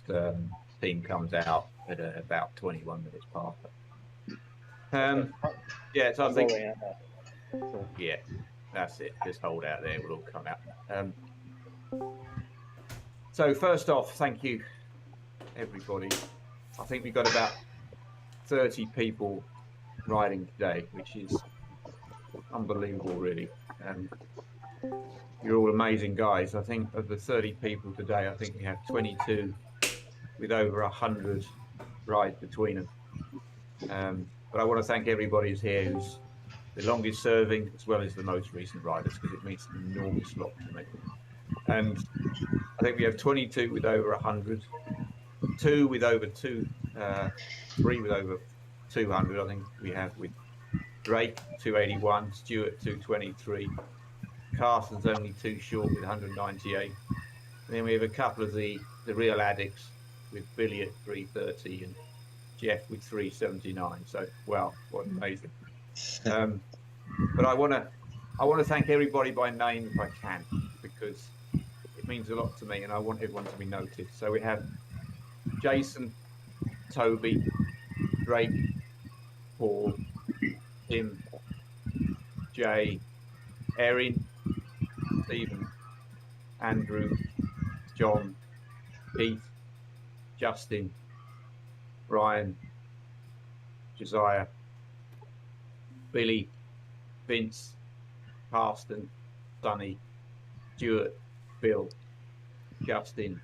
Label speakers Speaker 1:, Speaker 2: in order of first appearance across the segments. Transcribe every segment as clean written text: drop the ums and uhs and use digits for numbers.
Speaker 1: first team comes out at about 21 minutes past. Yeah, so I think, yeah, that's it. Just hold out there. We'll all come out. So first off, thank you, everybody. I think we've got about 30 people riding today, which is unbelievable, really. You're all amazing guys. I think of the 30 people today, I think we have 22 with over 100 rides between them. But I want to thank everybody who's here who's the longest serving as well as the most recent riders, because it means an enormous lot to me. And I think we have 22 with over 100, 2 with over 2, 3 with over 200. I think we have with Drake 281, Stuart 223, Carson's only 2 short with 198. And then we have a couple of the real addicts with Billy at 330 and Jeff with 379. So, wow, what amazing. But I want to thank everybody by name if I can, because it means a lot to me and I want everyone to be noted. So we have Jason, Toby, Drake, Paul, Tim, Jay, Erin, Stephen, Andrew, John, Keith, Justin, Brian, Josiah, Billy, Vince, Carsten, Sonny, Stuart, Bill, Justin,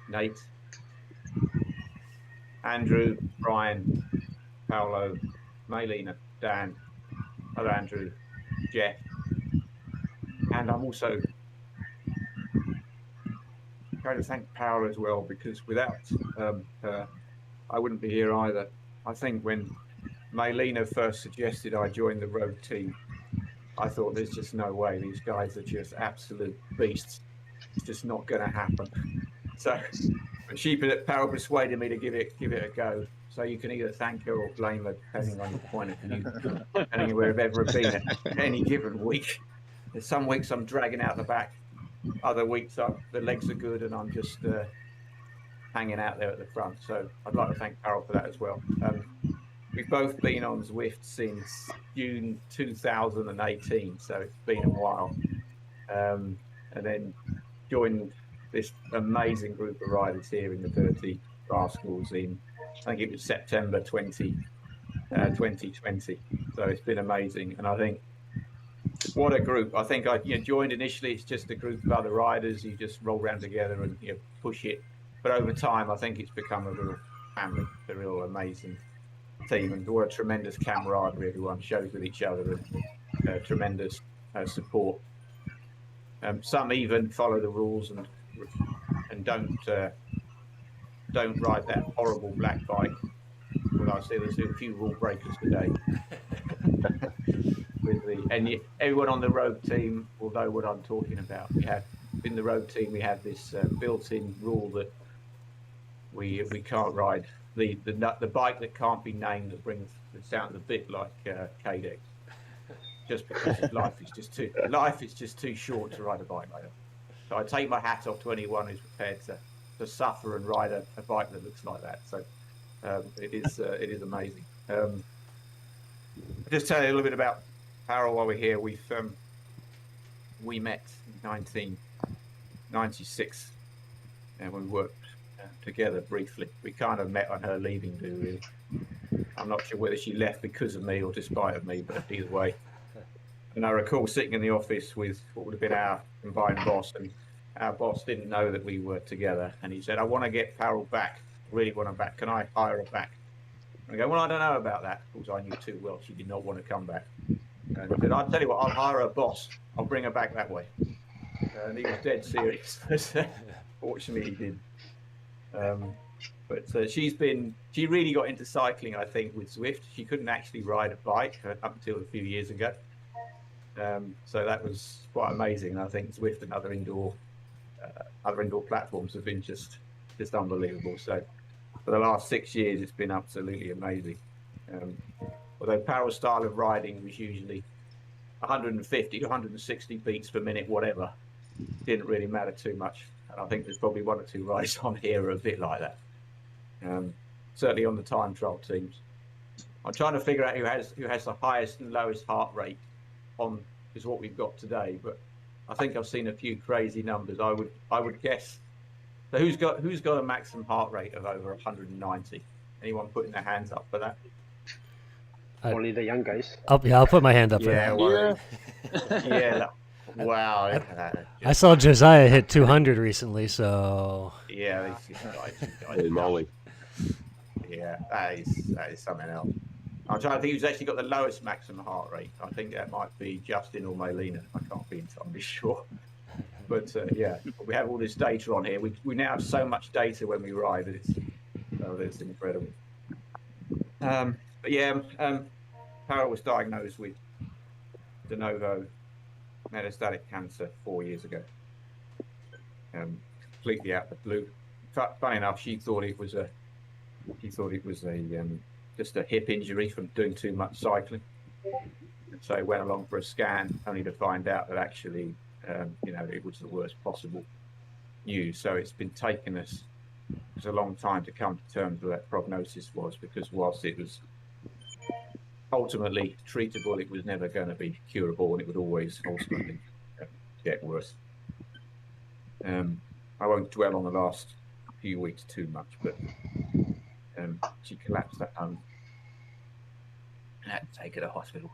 Speaker 1: Nate, Andrew, Brian, Paolo, Maylena, Dan, other Andrew, Jeff, and I'm also going to thank Paolo as well, because without her, I wouldn't be here either. I think when Maylena first suggested I join the road team, I thought there's just no way. These guys are just absolute beasts. It's just not going to happen. So, but Parul persuaded me to give it a go. So you can either thank her or blame her, depending on your point of view, depending on where I've ever been at any given week. There's some weeks I'm dragging out the back, other weeks the legs are good and I'm just hanging out there at the front. So I'd like to thank Parul for that as well. We've both been on Zwift since June 2018, so it's been a while. And then joined this amazing group of riders here in the 30 Rascals in, I think it was September 2020. So it's been amazing. And I think, what a group. I think I joined initially, it's just a group of other riders. You just roll around together and push it. But over time, I think it's become a real family, a real amazing team, and what a tremendous camaraderie everyone shows with each other, and tremendous support. Some even follow the rules and don't ride that horrible black bike. Well, I see there's a few rule breakers today. Everyone on the road team will know what I'm talking about. We have in the road team, we have this built-in rule that we can't ride the bike that can't be named, that sounds a bit like KDEX, just because life is just too short to ride a bike like that. So I take my hat off to anyone who's prepared to suffer and ride a bike that looks like that. So it is amazing. Just tell you a little bit about Parul while we're here. We met in 1996 and we worked together briefly. We kind of met on her leaving do, really. I'm not sure whether she left because of me or despite of me, but either way. And I recall sitting in the office with what would have been our combined boss, and our boss didn't know that we were together, and he said, I want to get Parul back, really want her back, can I hire her back? And I go, well, I don't know about that. Of course, I knew too well she did not want to come back. And he said, I'll tell you what, I'll hire her boss, I'll bring her back that way. And he was dead serious. Fortunately, he did. But she really got into cycling, I think, with Zwift. She couldn't actually ride a bike up until a few years ago. So that was quite amazing. And I think Zwift and other indoor platforms have been just unbelievable. So for the last 6 years, it's been absolutely amazing. Although Parul's style of riding was usually 150 to 160 beats per minute, whatever. Didn't really matter too much. And I think there's probably one or two rides on here are a bit like that. Certainly on the time trial teams. I'm trying to figure out who has the highest and lowest heart rate on is what we've got today. But I think I've seen a few crazy numbers. I would guess. So who's got a maximum heart rate of over 190? Anyone putting their hands up for that?
Speaker 2: Only the young guys.
Speaker 3: I'll put my hand up for that.
Speaker 1: Yeah. Wow.
Speaker 3: I saw Josiah hit 200 recently, so
Speaker 1: yeah, these guys.
Speaker 4: Holy moly.
Speaker 1: Yeah, that is something else. I'm trying to think who's actually got the lowest maximum heart rate. I think that might be Justin or Maylena. I can't be entirely sure. But yeah, we have all this data on here. We now have so much data when we ride. It's incredible. But yeah, Parul was diagnosed with de novo metastatic cancer 4 years ago. Completely out of the blue. Funny enough, she thought it was a just a hip injury from doing too much cycling. And so went along for a scan, only to find out that actually, it was the worst possible news. So it's been taking us a long time to come to terms with that prognosis was, because whilst it was ultimately treatable, it was never going to be curable, and it would always ultimately get worse. I won't dwell on the last few weeks too much, but she collapsed at home and had to take her to hospital.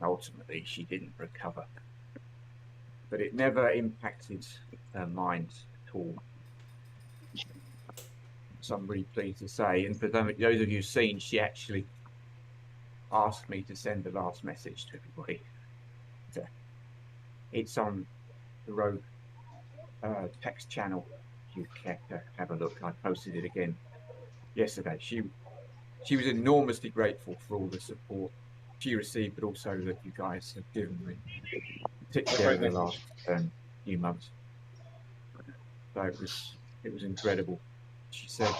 Speaker 1: Ultimately, she didn't recover, but it never impacted her mind at all. So I'm really pleased to say, and for those of you who've seen, she actually asked me to send the last message to everybody. It's on the road text channel. If you care to have a look, I posted it again yesterday. She was enormously grateful for all the support she received, but also that you guys have given me, particularly over the last few months. So it was incredible. She said,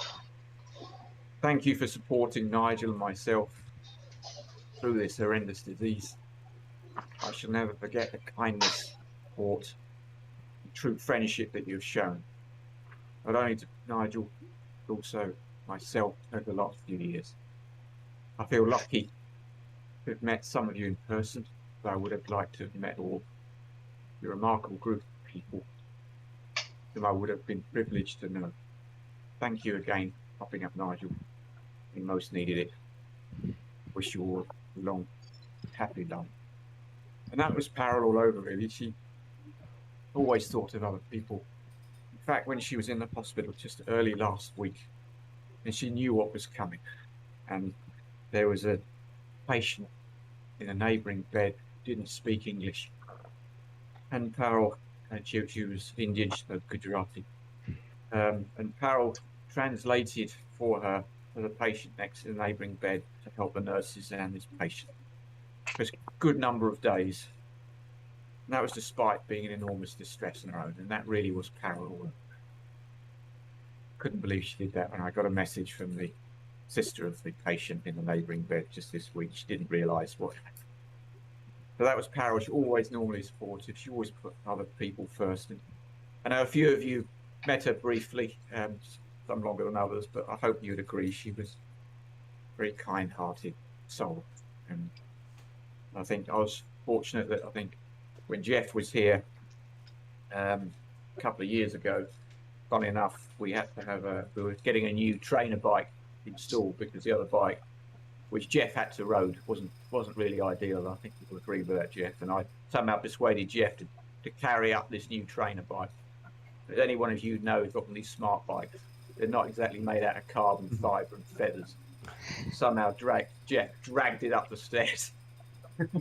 Speaker 1: "Thank you for supporting Nigel and myself through this horrendous disease. I shall never forget the kindness, support, and true friendship that you've shown, not only to Nigel, but also myself over the last few years. I feel lucky to have met some of you in person, but I would have liked to have met all the remarkable group of people whom I would have been privileged to know. Thank you again for popping up, Nigel. We most needed it. Wish you all a long, happy life." And that was Parul all over, really. She always thought of other people. In fact, when she was in the hospital just early last week, and she knew what was coming, and there was a patient in a neighbouring bed who didn't speak English, and Parul, and she was Indian, she spoke Gujarati, and Parul translated for her, for the patient next to the neighbouring bed, to help the nurses and this patient for a good number of days. And that was despite being in enormous distress on her own, and that really was Parul. Couldn't believe she did that when I got a message from the sister of the patient in the neighbouring bed just this week. She didn't realise what happened. So that was Parul. She always normally supportive. She always put other people first. And I know a few of you met her briefly, some longer than others, but I hope you'd agree she was a very kind-hearted soul. And I think I was fortunate that when Jeff was here a couple of years ago, funny enough, we were getting a new trainer bike installed because the other bike, which Jeff had to road, wasn't really ideal. I think you'll agree with that, Jeff. And I somehow persuaded Jeff to carry up this new trainer bike. As any one of you know, who's got one of these smart bikes, they're not exactly made out of carbon fibre and feathers. Somehow Jeff dragged it up the stairs. Which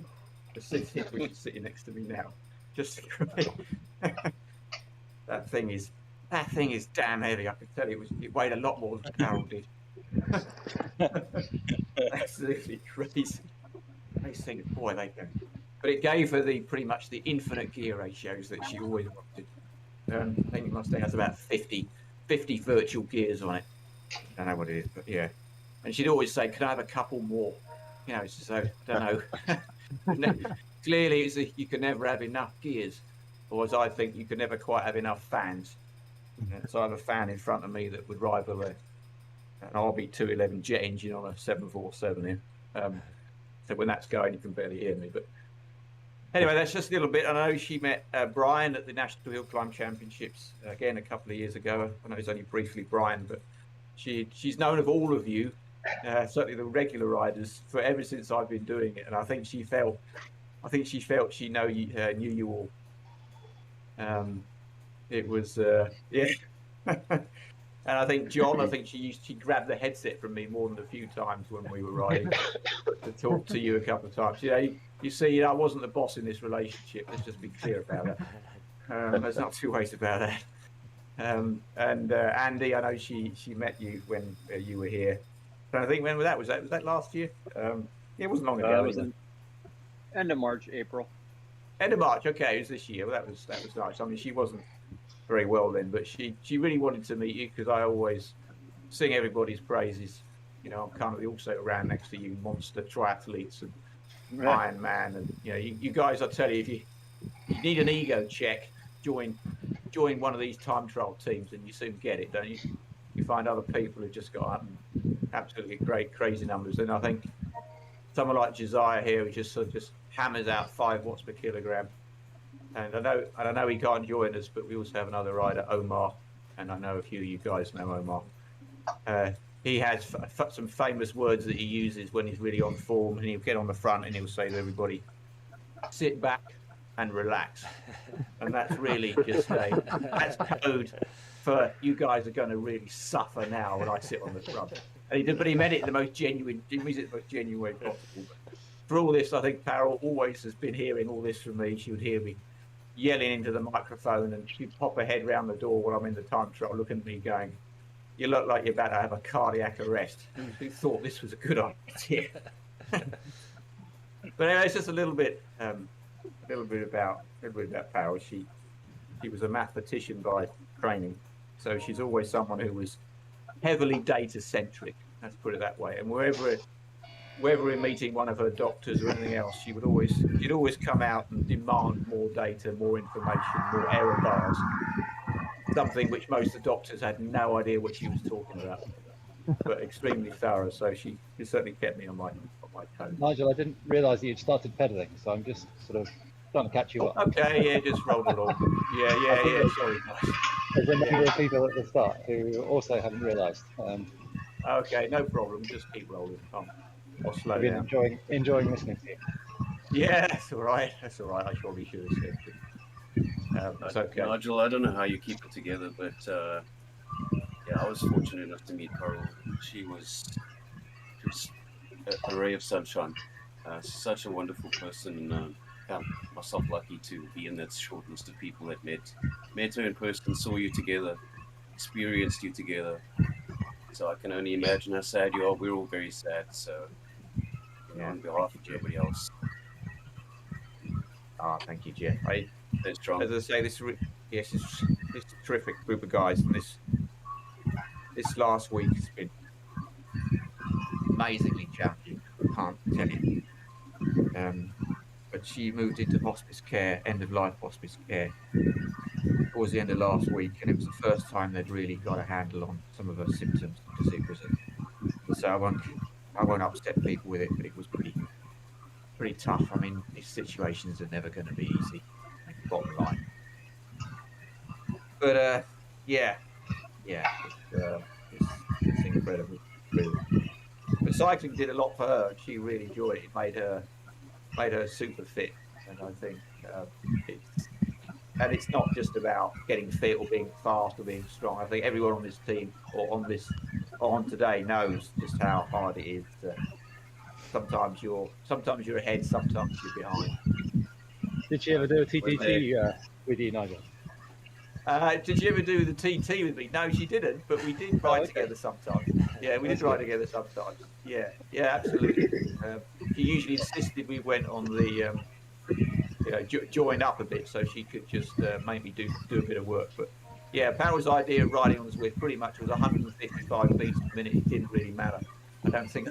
Speaker 1: is sitting next to me now. Just that thing is damn heavy. I could tell it weighed a lot more than Parul did. Absolutely crazy. These things, boy, they go. But it gave her pretty much the infinite gear ratios that she always wanted. I think it must have about 50 virtual gears on it. I don't know what it is, but yeah. And she'd always say, "Can I have a couple more?" So I don't know. Clearly, you can never have enough gears, or as I think, you can never quite have enough fans. So I have a fan in front of me that would rival an RB211 jet engine on a 747 here. So when that's going, you can barely hear me. But anyway, that's just a little bit. I know she met Brian at the National Hill Climb Championships again a couple of years ago. I know it's only briefly Brian, but she's known of all of you, certainly the regular riders, for ever since I've been doing it. And I think she felt she knew you all. It was yeah. And I think John, I think she grabbed the headset from me more than a few times when we were riding to talk to you a couple of times. You see, I wasn't the boss in this relationship. Let's just be clear about that. There's not two ways about that. And Andy, I know she met you when you were here. And I think when was that? Was that last year? It wasn't long ago.
Speaker 4: It was end of March, April.
Speaker 1: End of March. Okay, it was this year. Well, that was nice. I mean, she wasn't very well then, but she really wanted to meet you because I always sing everybody's praises. I'm currently also around next to you monster triathletes and Iron Man, and you guys, I tell you, if you need an ego check, join one of these time trial teams and you soon get it, don't you? You find other people who've just got absolutely great crazy numbers. And I think someone like Josiah here who just hammers out 5 watts per kilogram. And I know he can't join us, but we also have another rider, Omar, and I know a few of you guys know Omar. He has some famous words that he uses when he's really on form, and he'll get on the front and he'll say to everybody, "Sit back and relax." And that's really just that's code for you guys are going to really suffer now when I sit on the front. But he meant it in the most genuine. He means it in the most genuine way possible. But for all this, I think Parul always has been hearing all this from me. She would hear me yelling into the microphone, and she'd pop her head round the door while I'm in the time trial, looking at me going, "You look like you're about to have a cardiac arrest. Who thought this was a good idea?" But anyway, it's just a little bit about Parul. She was a mathematician by training, so she's always someone who was heavily data centric. Let's put it that way. And wherever we're meeting one of her doctors or anything else, she'd always come out and demand more data, more information, more error bars. Something which most of the doctors had no idea what she was talking about, but extremely thorough. So she certainly kept me on my toes.
Speaker 5: Nigel, I didn't realise that you'd started pedaling, so I'm just sort of trying to catch you up.
Speaker 1: Okay, yeah, just roll along. Yeah. Sorry, guys.
Speaker 5: There's a number of people at the start who also haven't realised.
Speaker 1: Okay, no problem. Just keep rolling. I'll slow
Speaker 5: I've been
Speaker 1: down.
Speaker 5: enjoying listening to you.
Speaker 1: Yeah, that's all right. I probably should have said it. It's okay.
Speaker 6: Nigel, I don't know how you keep it together, but I was fortunate enough to meet Parul. She was a ray of sunshine. Such a wonderful person. Found myself lucky to be in that short list of people that met her in person, saw you together, experienced you together. So I can only imagine how sad you are. We're all very sad. So on behalf of everybody else.
Speaker 1: Thank you, Jeff.
Speaker 6: Stay strong.
Speaker 1: As I say, this is a terrific group of guys, and this last week has been amazingly challenging. I can't tell you. But she moved into hospice care, end of life hospice care, towards the end of last week, and it was the first time they'd really got a handle on some of her symptoms because it was so I won't upset people with it, but it was pretty tough. I mean, these situations are never going to be easy. Bottom line. But it's incredible. Really. But cycling did a lot for her. She really enjoyed it. It made her super fit, and I think it's not just about getting fit or being fast or being strong. I think everyone on this team or on today knows just how hard it is. Sometimes you're ahead, sometimes you're behind.
Speaker 5: Did she ever do a TTT with you, Nigel?
Speaker 1: Did you ever do the TT with me? No, she didn't, but we did ride together sometimes. Yeah, we did ride together sometimes. Yeah, absolutely. She usually insisted we went on the, join up a bit so she could just make me do a bit of work. But yeah, Parul's idea of riding on the Zwift pretty much was 155 beats per minute. It didn't really matter. I don't think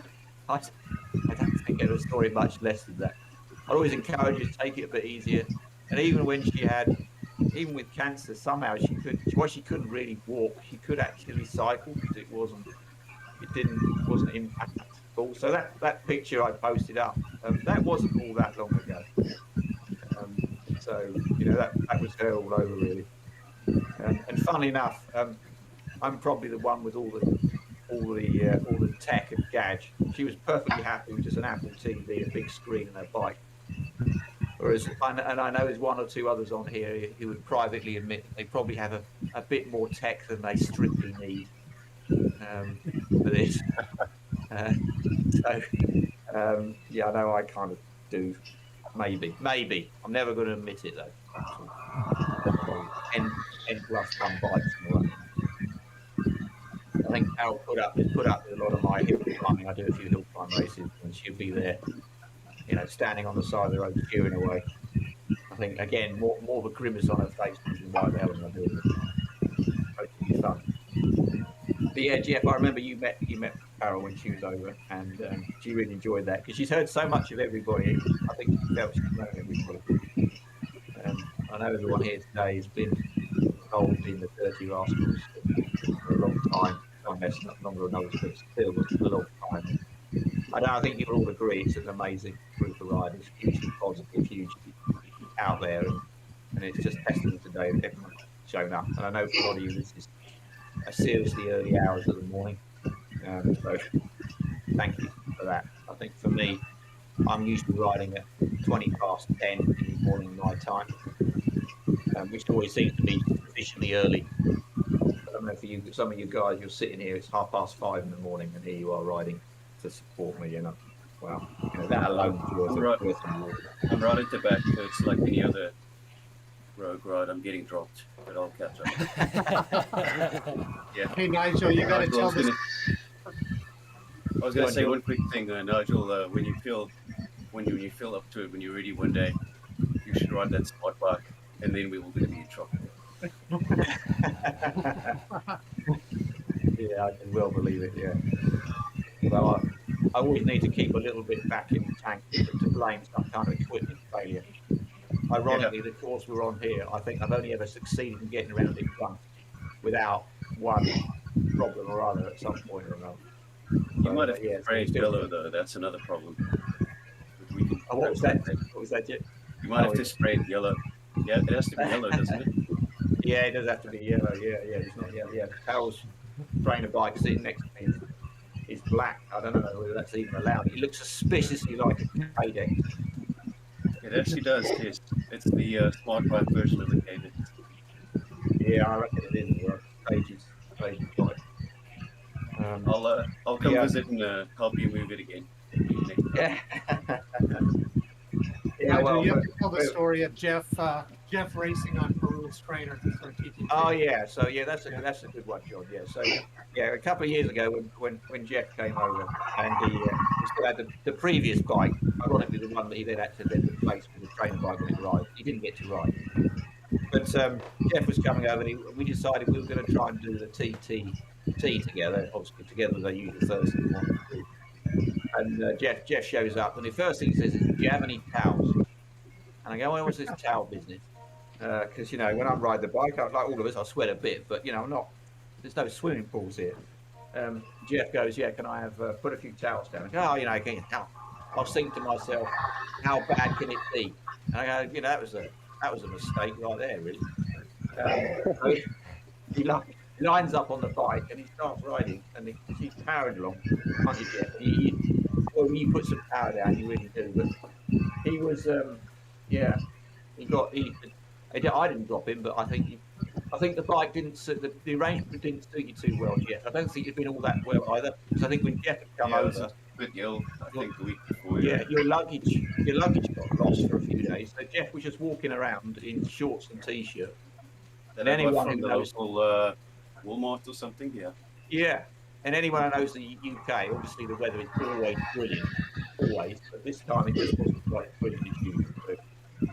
Speaker 1: it was story much less than that. I'd always encourage her to take it a bit easier. And even when she had even with cancer, somehow she couldn't really walk. She could actually cycle because it wasn't impactful. So that picture I posted up, that wasn't all that long ago. So that was her all over really. And funnily enough, I'm probably the one with all the tech and gadget. She was perfectly happy with just an Apple TV, a big screen, and a bike. Whereas, I know there's one or two others on here who would privately admit they probably have a bit more tech than they strictly need for this. Yeah, I know I kind of do. Maybe. I'm never going to admit it though. 10 plus one bikes and all that. I think Parul put up with a lot of my hill climbing. I do a few hill climb races, and she'll be there, standing on the side of the road cheering away. I think again more of a grimace on her face thinking, why the hell am I doing this? It's supposed to be fun. But yeah, Jeff, I remember you met Parul when she was over, and she really enjoyed that because she's heard so much of everybody. I think she felt she's known everybody. I know everyone here today has been involved in the Dirty Rascals for a long time. I'm messing up longer than others, but still a long time. I think you'll all agree it's an amazing group of riders, hugely positive, hugely out there, and it's just testament today that everyone's shown up. And I know for a lot of you, this is a seriously early hours of the morning. So thank you for that. I think for me, I'm usually riding at 20 past 10 in the morning my time, which always seems to be sufficiently early. I don't know for you, some of you guys, you're sitting here, it's 5:30 in the morning, and here you are riding to support me. Well, that alone is worth it.
Speaker 6: I'm right at the back, so it's like any other rogue ride. I'm getting dropped, but I'll catch up. Yeah.
Speaker 7: Hey Nigel, you got to tell this.
Speaker 6: I was going to say one quick thing, Nigel. When you feel up to it, when you're ready one day, you should ride that spot bike, and then we will going to be in trouble.
Speaker 1: Yeah, I can well believe it. Yeah. Well, I always need to keep a little bit back in the tank to blame some kind of equipment failure. Ironically, the course we're on here, I think I've only ever succeeded in getting around it once without one problem or other at some point or another.
Speaker 6: You might have sprayed yellow though. That's another problem.
Speaker 1: What was that? What was that, Jim?
Speaker 6: You might have to spray it yellow. Yeah, it has to be yellow, doesn't it?
Speaker 1: Yeah, it does have to be yellow. Yeah, it's not yellow. Yeah, Parul's trainer bike sitting next to me is black. I don't know whether that's even allowed. It looks suspiciously like a K-Dex.
Speaker 6: It actually does. Yes, it's the smart bike version of the K-Dex.
Speaker 1: Yeah, I reckon it is. Pages bike.
Speaker 6: I'll come visit and help you move it again.
Speaker 1: Yeah.
Speaker 7: Nigel, you have to tell the story of Jeff racing on Parul's trainer for teaching.
Speaker 1: Oh yeah, so that's a good one, John. Yeah, so a couple of years ago when Jeff came over and he still had the previous bike, ironically the one that he then had to replace with the trainer bike when it arrived. He didn't get to ride, but Jeff was coming over and we decided we were going to try and do the TT together. Obviously together they use the Thursday morning. And Jeff shows up, and the first thing he says is, "Do you have any towels?" And I go, "Well, what's this towel business?" Because when I ride the bike, like all of us, I sweat a bit, but I'm not. There's no swimming pools here. Jeff goes, "Yeah, can I have put a few towels down?" I go, can you help? I'll think to myself, "How bad can it be?" And I go, that was a mistake right there, really. He lines up on the bike and he starts riding, and he's powering along. Can't you get? When you put some power down, you really do. But he was, I didn't drop him, but I think the bike didn't suit the arrangement didn't suit you too well yet. I don't think you've been all that well either. Because I think when Jeff had come over,
Speaker 6: good yell. I think the week before.
Speaker 1: Yeah, your luggage got lost for a few days. So Jeff was just walking around in shorts and t-shirt.
Speaker 6: And anyone who knows Walmart or something,
Speaker 1: yeah, and anyone who knows the UK, obviously the weather is always brilliant, always. But this time it just wasn't quite brilliant as usual. So,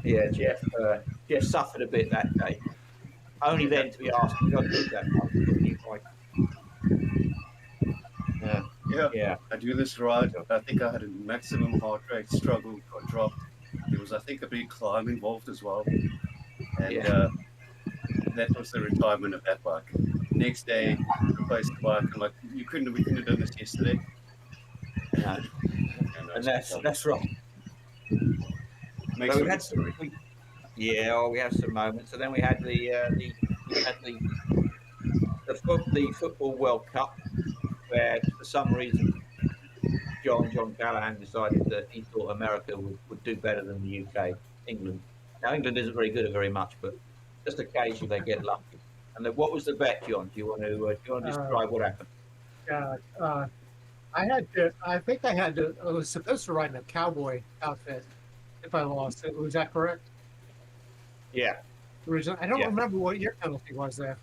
Speaker 1: yeah, Jeff suffered a bit that day. Only then to be asked, "You got to do that bike?" Yeah.
Speaker 6: I do this ride. I think I had a maximum heart rate struggle, got dropped. There was, I think, a big climb involved as well. And that was the retirement of that bike. Next day, replaced the bike. I'm like, we couldn't have done this yesterday.
Speaker 1: No.
Speaker 6: And
Speaker 1: And that's right.
Speaker 6: Makes
Speaker 1: So
Speaker 6: for
Speaker 1: we
Speaker 6: a
Speaker 1: had
Speaker 6: good story.
Speaker 1: we had some moments, and then we had the football World Cup, where for some reason John Callahan decided that he thought America would do better than the UK, England. Now England isn't very good at very much, but just occasionally they get lucky. And what was the bet, John? Do you want to describe what happened?
Speaker 7: I think I was supposed to ride in a cowboy outfit if I lost it. Was that correct?
Speaker 1: Yeah.
Speaker 7: Originally, I don't
Speaker 1: Yeah.
Speaker 7: remember what your penalty was there.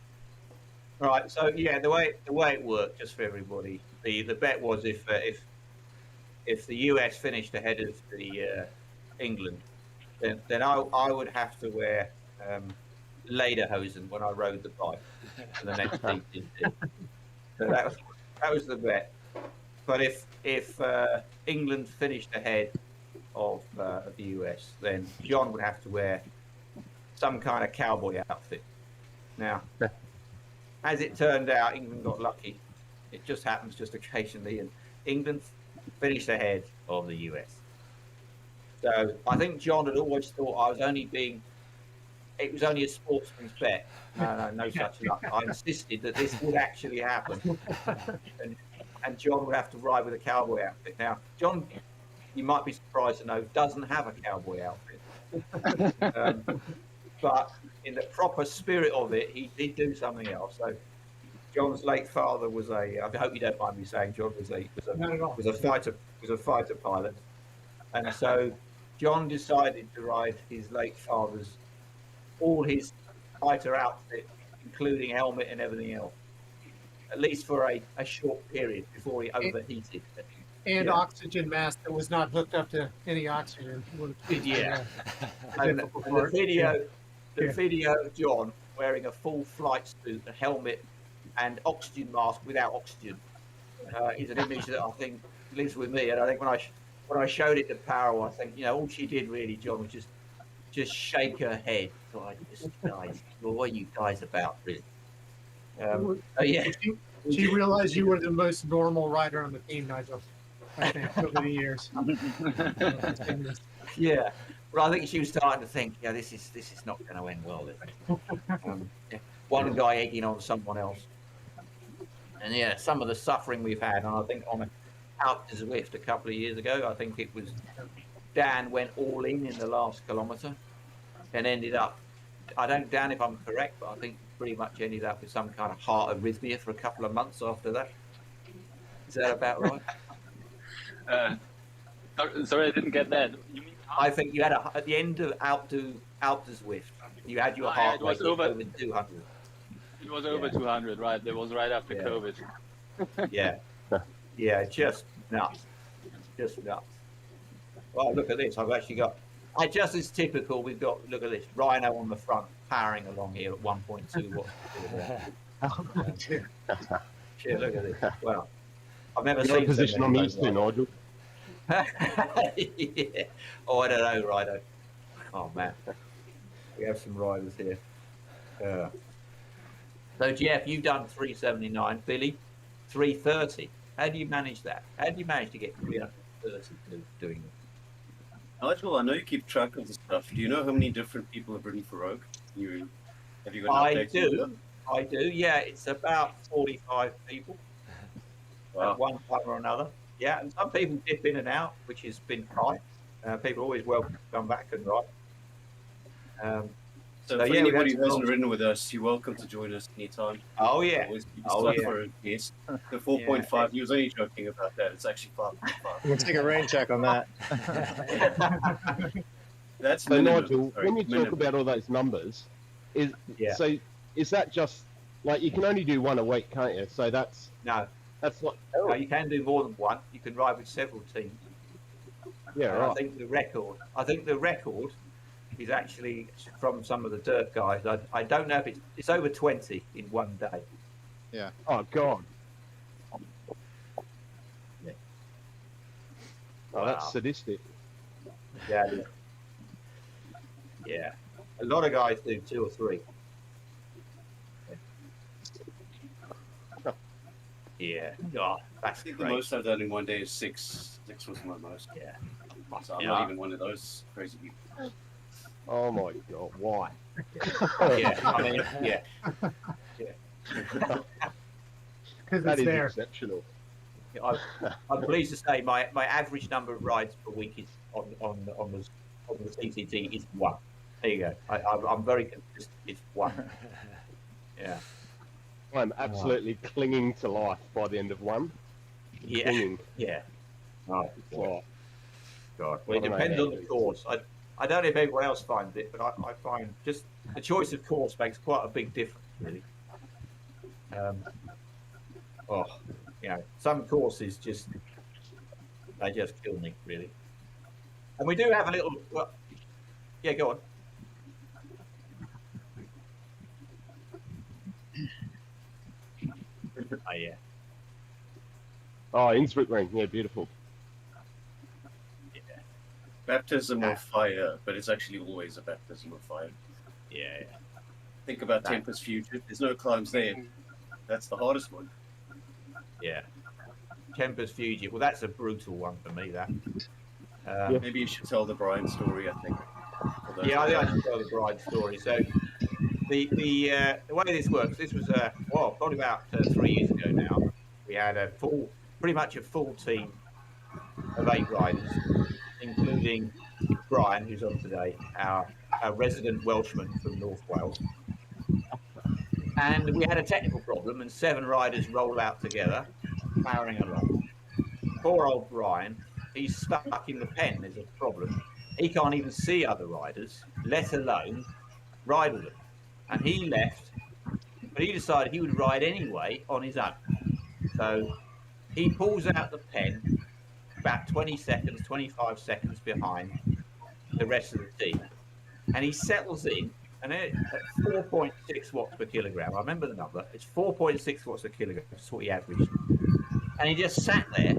Speaker 1: Right. So yeah, the way it worked, just for everybody, the bet was if the US finished ahead of the England, then I would have to wear lederhosen when I rode the bike, and the next team did. So that was the bet. But if England finished ahead of the US, then John would have to wear some kind of cowboy outfit. Now, as it turned out, England got lucky. It just happens just occasionally, and England finished ahead of the US. So I think John had always thought it was only a sportsman's bet. No such luck. I insisted that this would actually happen, and John would have to ride with a cowboy outfit. Now, John, you might be surprised to know, doesn't have a cowboy outfit. But in the proper spirit of it, he did do something else. So John's late father was I hope you don't mind me saying, John was a fighter pilot, and so John decided to ride his late father's all his fighter outfit, including helmet and everything else, at least for a short period before he overheated.
Speaker 7: And oxygen mask that was not hooked up to any oxygen.
Speaker 1: Yeah. And the video of John wearing a full flight suit, a helmet, and oxygen mask without oxygen is an image that I think lives with me. And I think when I showed it to Parul, I think all she did really, John, was just shake her head. God, guys, what are you guys about, really? Yeah.
Speaker 7: She realized you were the most normal rider on the team, Nigel. I think over the years.
Speaker 1: Yeah. Well, I think she was starting to think, this is not going to end well. One guy egging on someone else, and some of the suffering we've had. And I think on Out to Zwift a couple of years ago, I think it was Dan went all in the last kilometre and ended up. I don't, Dan, if I'm correct, but I think pretty much ended up with some kind of heart arrhythmia for a couple of months after that. Is that about right?
Speaker 8: Sorry, I didn't get that. You mean
Speaker 1: I think you had at the end of Out to Zwift, you had your heart rate over 200.
Speaker 8: It was over 200, right? That was right after COVID.
Speaker 1: Yeah, just nuts. Well, look at this. I've actually got. Just as typical, we've got. Look at this. Rhino on the front, powering along here at 1.2 watts. Shit, look at this. Well, I've never seen
Speaker 9: position on these two, Nigel.
Speaker 1: Yeah. Oh, I don't know, Rhino. Oh man, we have some riders here. So Jeff, you've done 379. Billy, 330. How do you manage that? How do you manage to get 330 doing it?
Speaker 6: Nigel, I know you keep track of the stuff. Do you know how many different people have ridden for Rogue? Have you got an update?
Speaker 1: I do. Yeah, it's about 45 people at one time or another. Yeah, and some people dip in and out, which has been fine. People are always welcome to come back and ride.
Speaker 6: So for anybody who hasn't ridden with us, you're welcome to join us anytime.
Speaker 1: Oh yeah.
Speaker 6: For a guest. The 4.5, he was only joking about that. It's actually 5.5.
Speaker 10: Let's take a rain check on that.
Speaker 6: That's
Speaker 9: so Nigel, when you talk about all those numbers, is that just like you can only do one a week, can't you? So that's
Speaker 1: no.
Speaker 9: That's what.
Speaker 1: No, you can do more than one. You can ride with several teams.
Speaker 9: Yeah, right.
Speaker 1: I think the record is actually from some of the dirt guys. I don't know if it's over 20 in one day.
Speaker 10: Yeah.
Speaker 9: Oh God.
Speaker 1: Yeah.
Speaker 9: Oh, that's sadistic.
Speaker 1: Yeah. Yeah. A lot of guys do 2 or 3. Yeah. Oh, that's
Speaker 6: I think
Speaker 1: great.
Speaker 6: the most I've done in one day is 6. 6 was my most.
Speaker 1: Yeah.
Speaker 6: So I'm
Speaker 1: Yeah.
Speaker 6: not even one of those crazy people.
Speaker 9: Oh my god, why?
Speaker 1: Yeah. I mean, yeah.
Speaker 7: Because
Speaker 9: That
Speaker 7: it's
Speaker 9: is
Speaker 7: there.
Speaker 9: exceptional.
Speaker 1: I'm pleased to say my average number of rides per week is on the CCT is 1. There you go. I'm very consistent. It's 1. Yeah.
Speaker 9: I'm absolutely clinging to life by the end of one.
Speaker 1: Yeah.
Speaker 9: Clinging.
Speaker 1: Yeah. Oh, boy.
Speaker 9: Oh,
Speaker 1: God. Well, it
Speaker 9: I don't know
Speaker 1: depends
Speaker 9: how
Speaker 1: on
Speaker 9: to
Speaker 1: the
Speaker 9: do
Speaker 1: course. I don't know if everyone else finds it, but I find just the choice of course makes quite a big difference, really. Some courses they just kill me, really. And we do have a little. Well, yeah, go on. Oh, yeah.
Speaker 9: Oh, Innsbruck Ring, yeah, beautiful.
Speaker 6: Baptism of fire, but it's actually always a baptism of fire.
Speaker 1: Yeah.
Speaker 6: Think about Tempest Future. There's no climbs there. That's the hardest one.
Speaker 1: Yeah. Tempest Fugitive. Well, that's a brutal one for me, that.
Speaker 6: Maybe you should tell the Brian story, I think.
Speaker 1: Yeah, I think I should tell the bride story. So the way this works, this was probably about 3 years ago now. We had pretty much a full team of 8 riders, including Brian, who's on today, our resident Welshman from North Wales. And we had a technical problem, and 7 riders roll out together, powering along. Poor old Brian, he's stuck in the pen. There's a problem. He can't even see other riders, let alone ride with them. And he left, but he decided he would ride anyway on his own. So he pulls out the pen about 20 seconds, 25 seconds behind the rest of the team. And he settles in, and at 4.6 watts per kilogram, I remember the number, it's 4.6 watts per kilogram, that's what he averaged. And he just sat there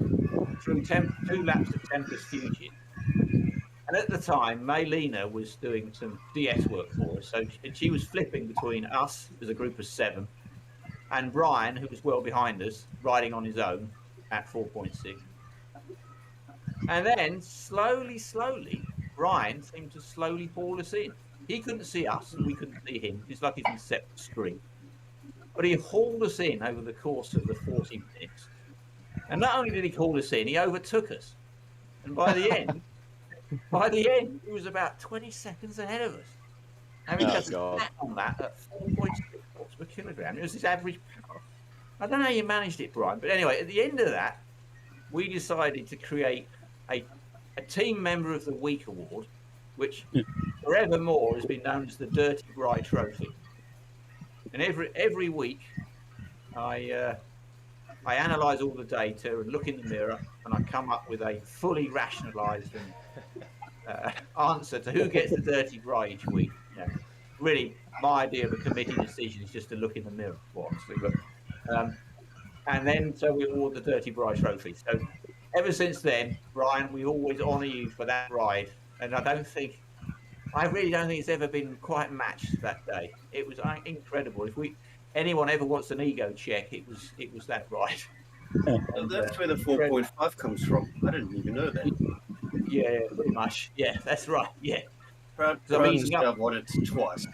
Speaker 1: through 2 laps of Tempest Fugitive. And at the time, Maylena was doing some DS work for us. So she was flipping between us as a group of 7 and Brian, who was well behind us, riding on his own at 4.6. And then slowly, Brian seemed to slowly haul us in. He couldn't see us and we couldn't see him. It's like he's in separate screen. But he hauled us in over the course of the 40 minutes. And not only did he haul us in, he overtook us. And by the end, he was about 20 seconds ahead of us. Having just sat on that at 4.6 watts per kilogram. It was his average power. I don't know how you managed it, Brian. But anyway, at the end of that, we decided to create a Team Member of the Week award, which forevermore has been known as the Dirty Bry Trophy. And every week, I analyse all the data and look in the mirror, and I come up with a fully rationalised and answer to who gets the Dirty Bry each week. You know, really, my idea of a committee decision is just to look in the mirror, honestly. But and then so we award the Dirty Bry Trophy. So ever since then, Brian, we always honour you for that ride, and I really don't think it's ever been quite matched that day. It was incredible. If anyone ever wants an ego check, it was that ride.
Speaker 6: And that's where the 4.5 comes from. I didn't even know that.
Speaker 1: Yeah, pretty much. Yeah, that's right. Yeah.
Speaker 6: Proud to say I've won it twice.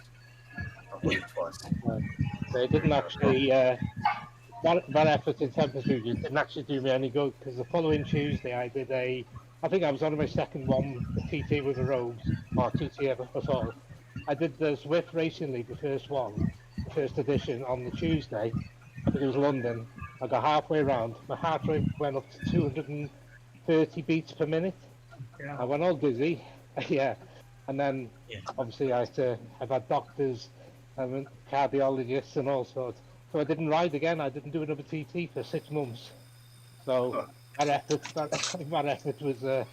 Speaker 5: They didn't actually. That effort in Tempest Fugitive didn't actually do me any good because the following Tuesday I did I think I was on my second one, the TT with the Rogues, or TT ever all. I did the Zwift Racing League, the first one, the first edition on the Tuesday. I think it was London. I got halfway around. My heart rate went up to 230 beats per minute. Yeah. I went all dizzy. Yeah. And then obviously I've had doctors and cardiologists and all sorts. So I didn't ride again. I didn't do another TT for 6 months. So that effort was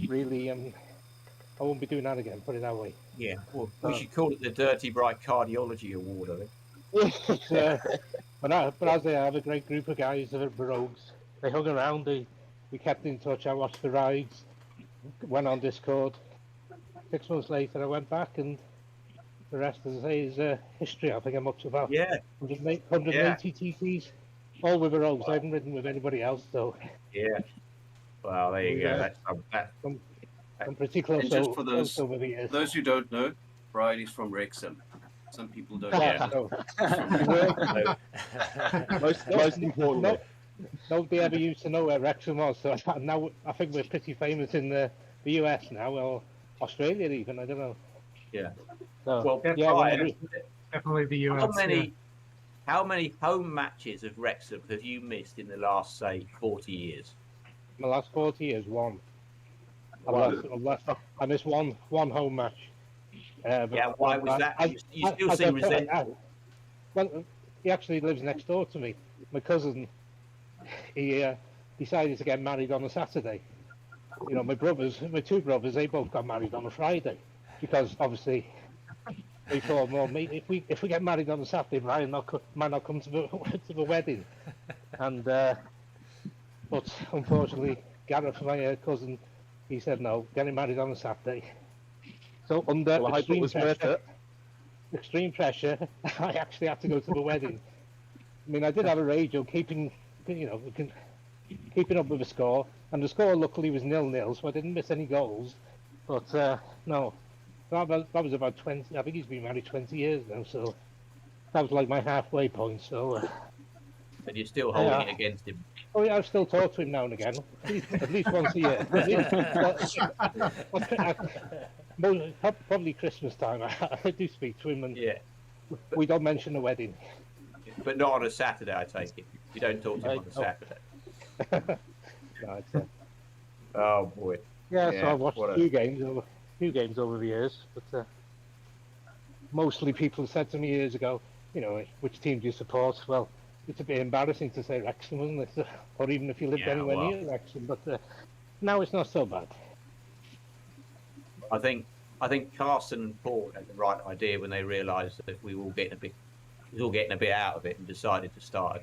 Speaker 5: really. I won't be doing that again. Put it that way.
Speaker 1: Yeah. Well, we should call it the Dirty Bright Cardiology Award, I
Speaker 5: think. But as I have a great group of guys that are rogues, they hung around. We kept in touch. I watched the rides. Went on Discord. 6 months later, I went back and. The rest, as I say, is history. I think I'm up to about 180 TTs. all with the Rogues. I haven't ridden with anybody else, so
Speaker 1: Yeah. Well, there you go.
Speaker 5: Yeah.
Speaker 1: That's
Speaker 5: I'm pretty close,
Speaker 6: And just for those
Speaker 5: over the years.
Speaker 6: those who don't know, Brian is from Wrexham. Some people don't
Speaker 1: Yeah.
Speaker 6: know.
Speaker 9: Most importantly.
Speaker 5: Nobody ever used to know where Wrexham was, so now I think we're pretty famous in the US now, or Australia even. I don't know.
Speaker 1: Yeah.
Speaker 5: So,
Speaker 1: Well,
Speaker 5: yeah,
Speaker 1: Brian,
Speaker 7: Definitely the US.
Speaker 1: how many home matches of Wrexham have you missed in the last, say, 40 years?
Speaker 5: my last 40 years, one. I missed one home match.
Speaker 1: Yeah, why was that? You still seem resentful.
Speaker 5: Well, he actually lives next door to me. My cousin, he decided to get married on a Saturday. You know, my two brothers, they both got married on a Friday, because obviously they thought, well, if we get married on a Saturday, Brian might not come to the wedding. And but unfortunately, Gareth, my cousin, he said no, getting married on a Saturday. So under extreme pressure, I actually had to go to the wedding. I mean, I did have a radio keeping up with the score, and the score luckily was 0-0, so I didn't miss any goals. But no, that was about 20. I think he's been married 20 years now, so that was like my halfway point. So.
Speaker 1: And you're still holding it against him.
Speaker 5: Oh yeah, I still talk to him now and again, at least once a year. Probably Christmas time. I do speak to him, and we don't mention the wedding.
Speaker 1: But not on a Saturday, I take it. You don't talk to him on a Saturday.
Speaker 5: No,
Speaker 1: oh boy.
Speaker 5: Yeah, so I've watched a few games over the years, but mostly people said to me years ago, you know, which team do you support? Well, it's a bit embarrassing to say Wrexham, isn't it? Or even if you lived anywhere near Wrexham, but now it's not so bad.
Speaker 1: I think Carson and Paul had the right idea when they realised that we were all getting a bit out of it, and decided to start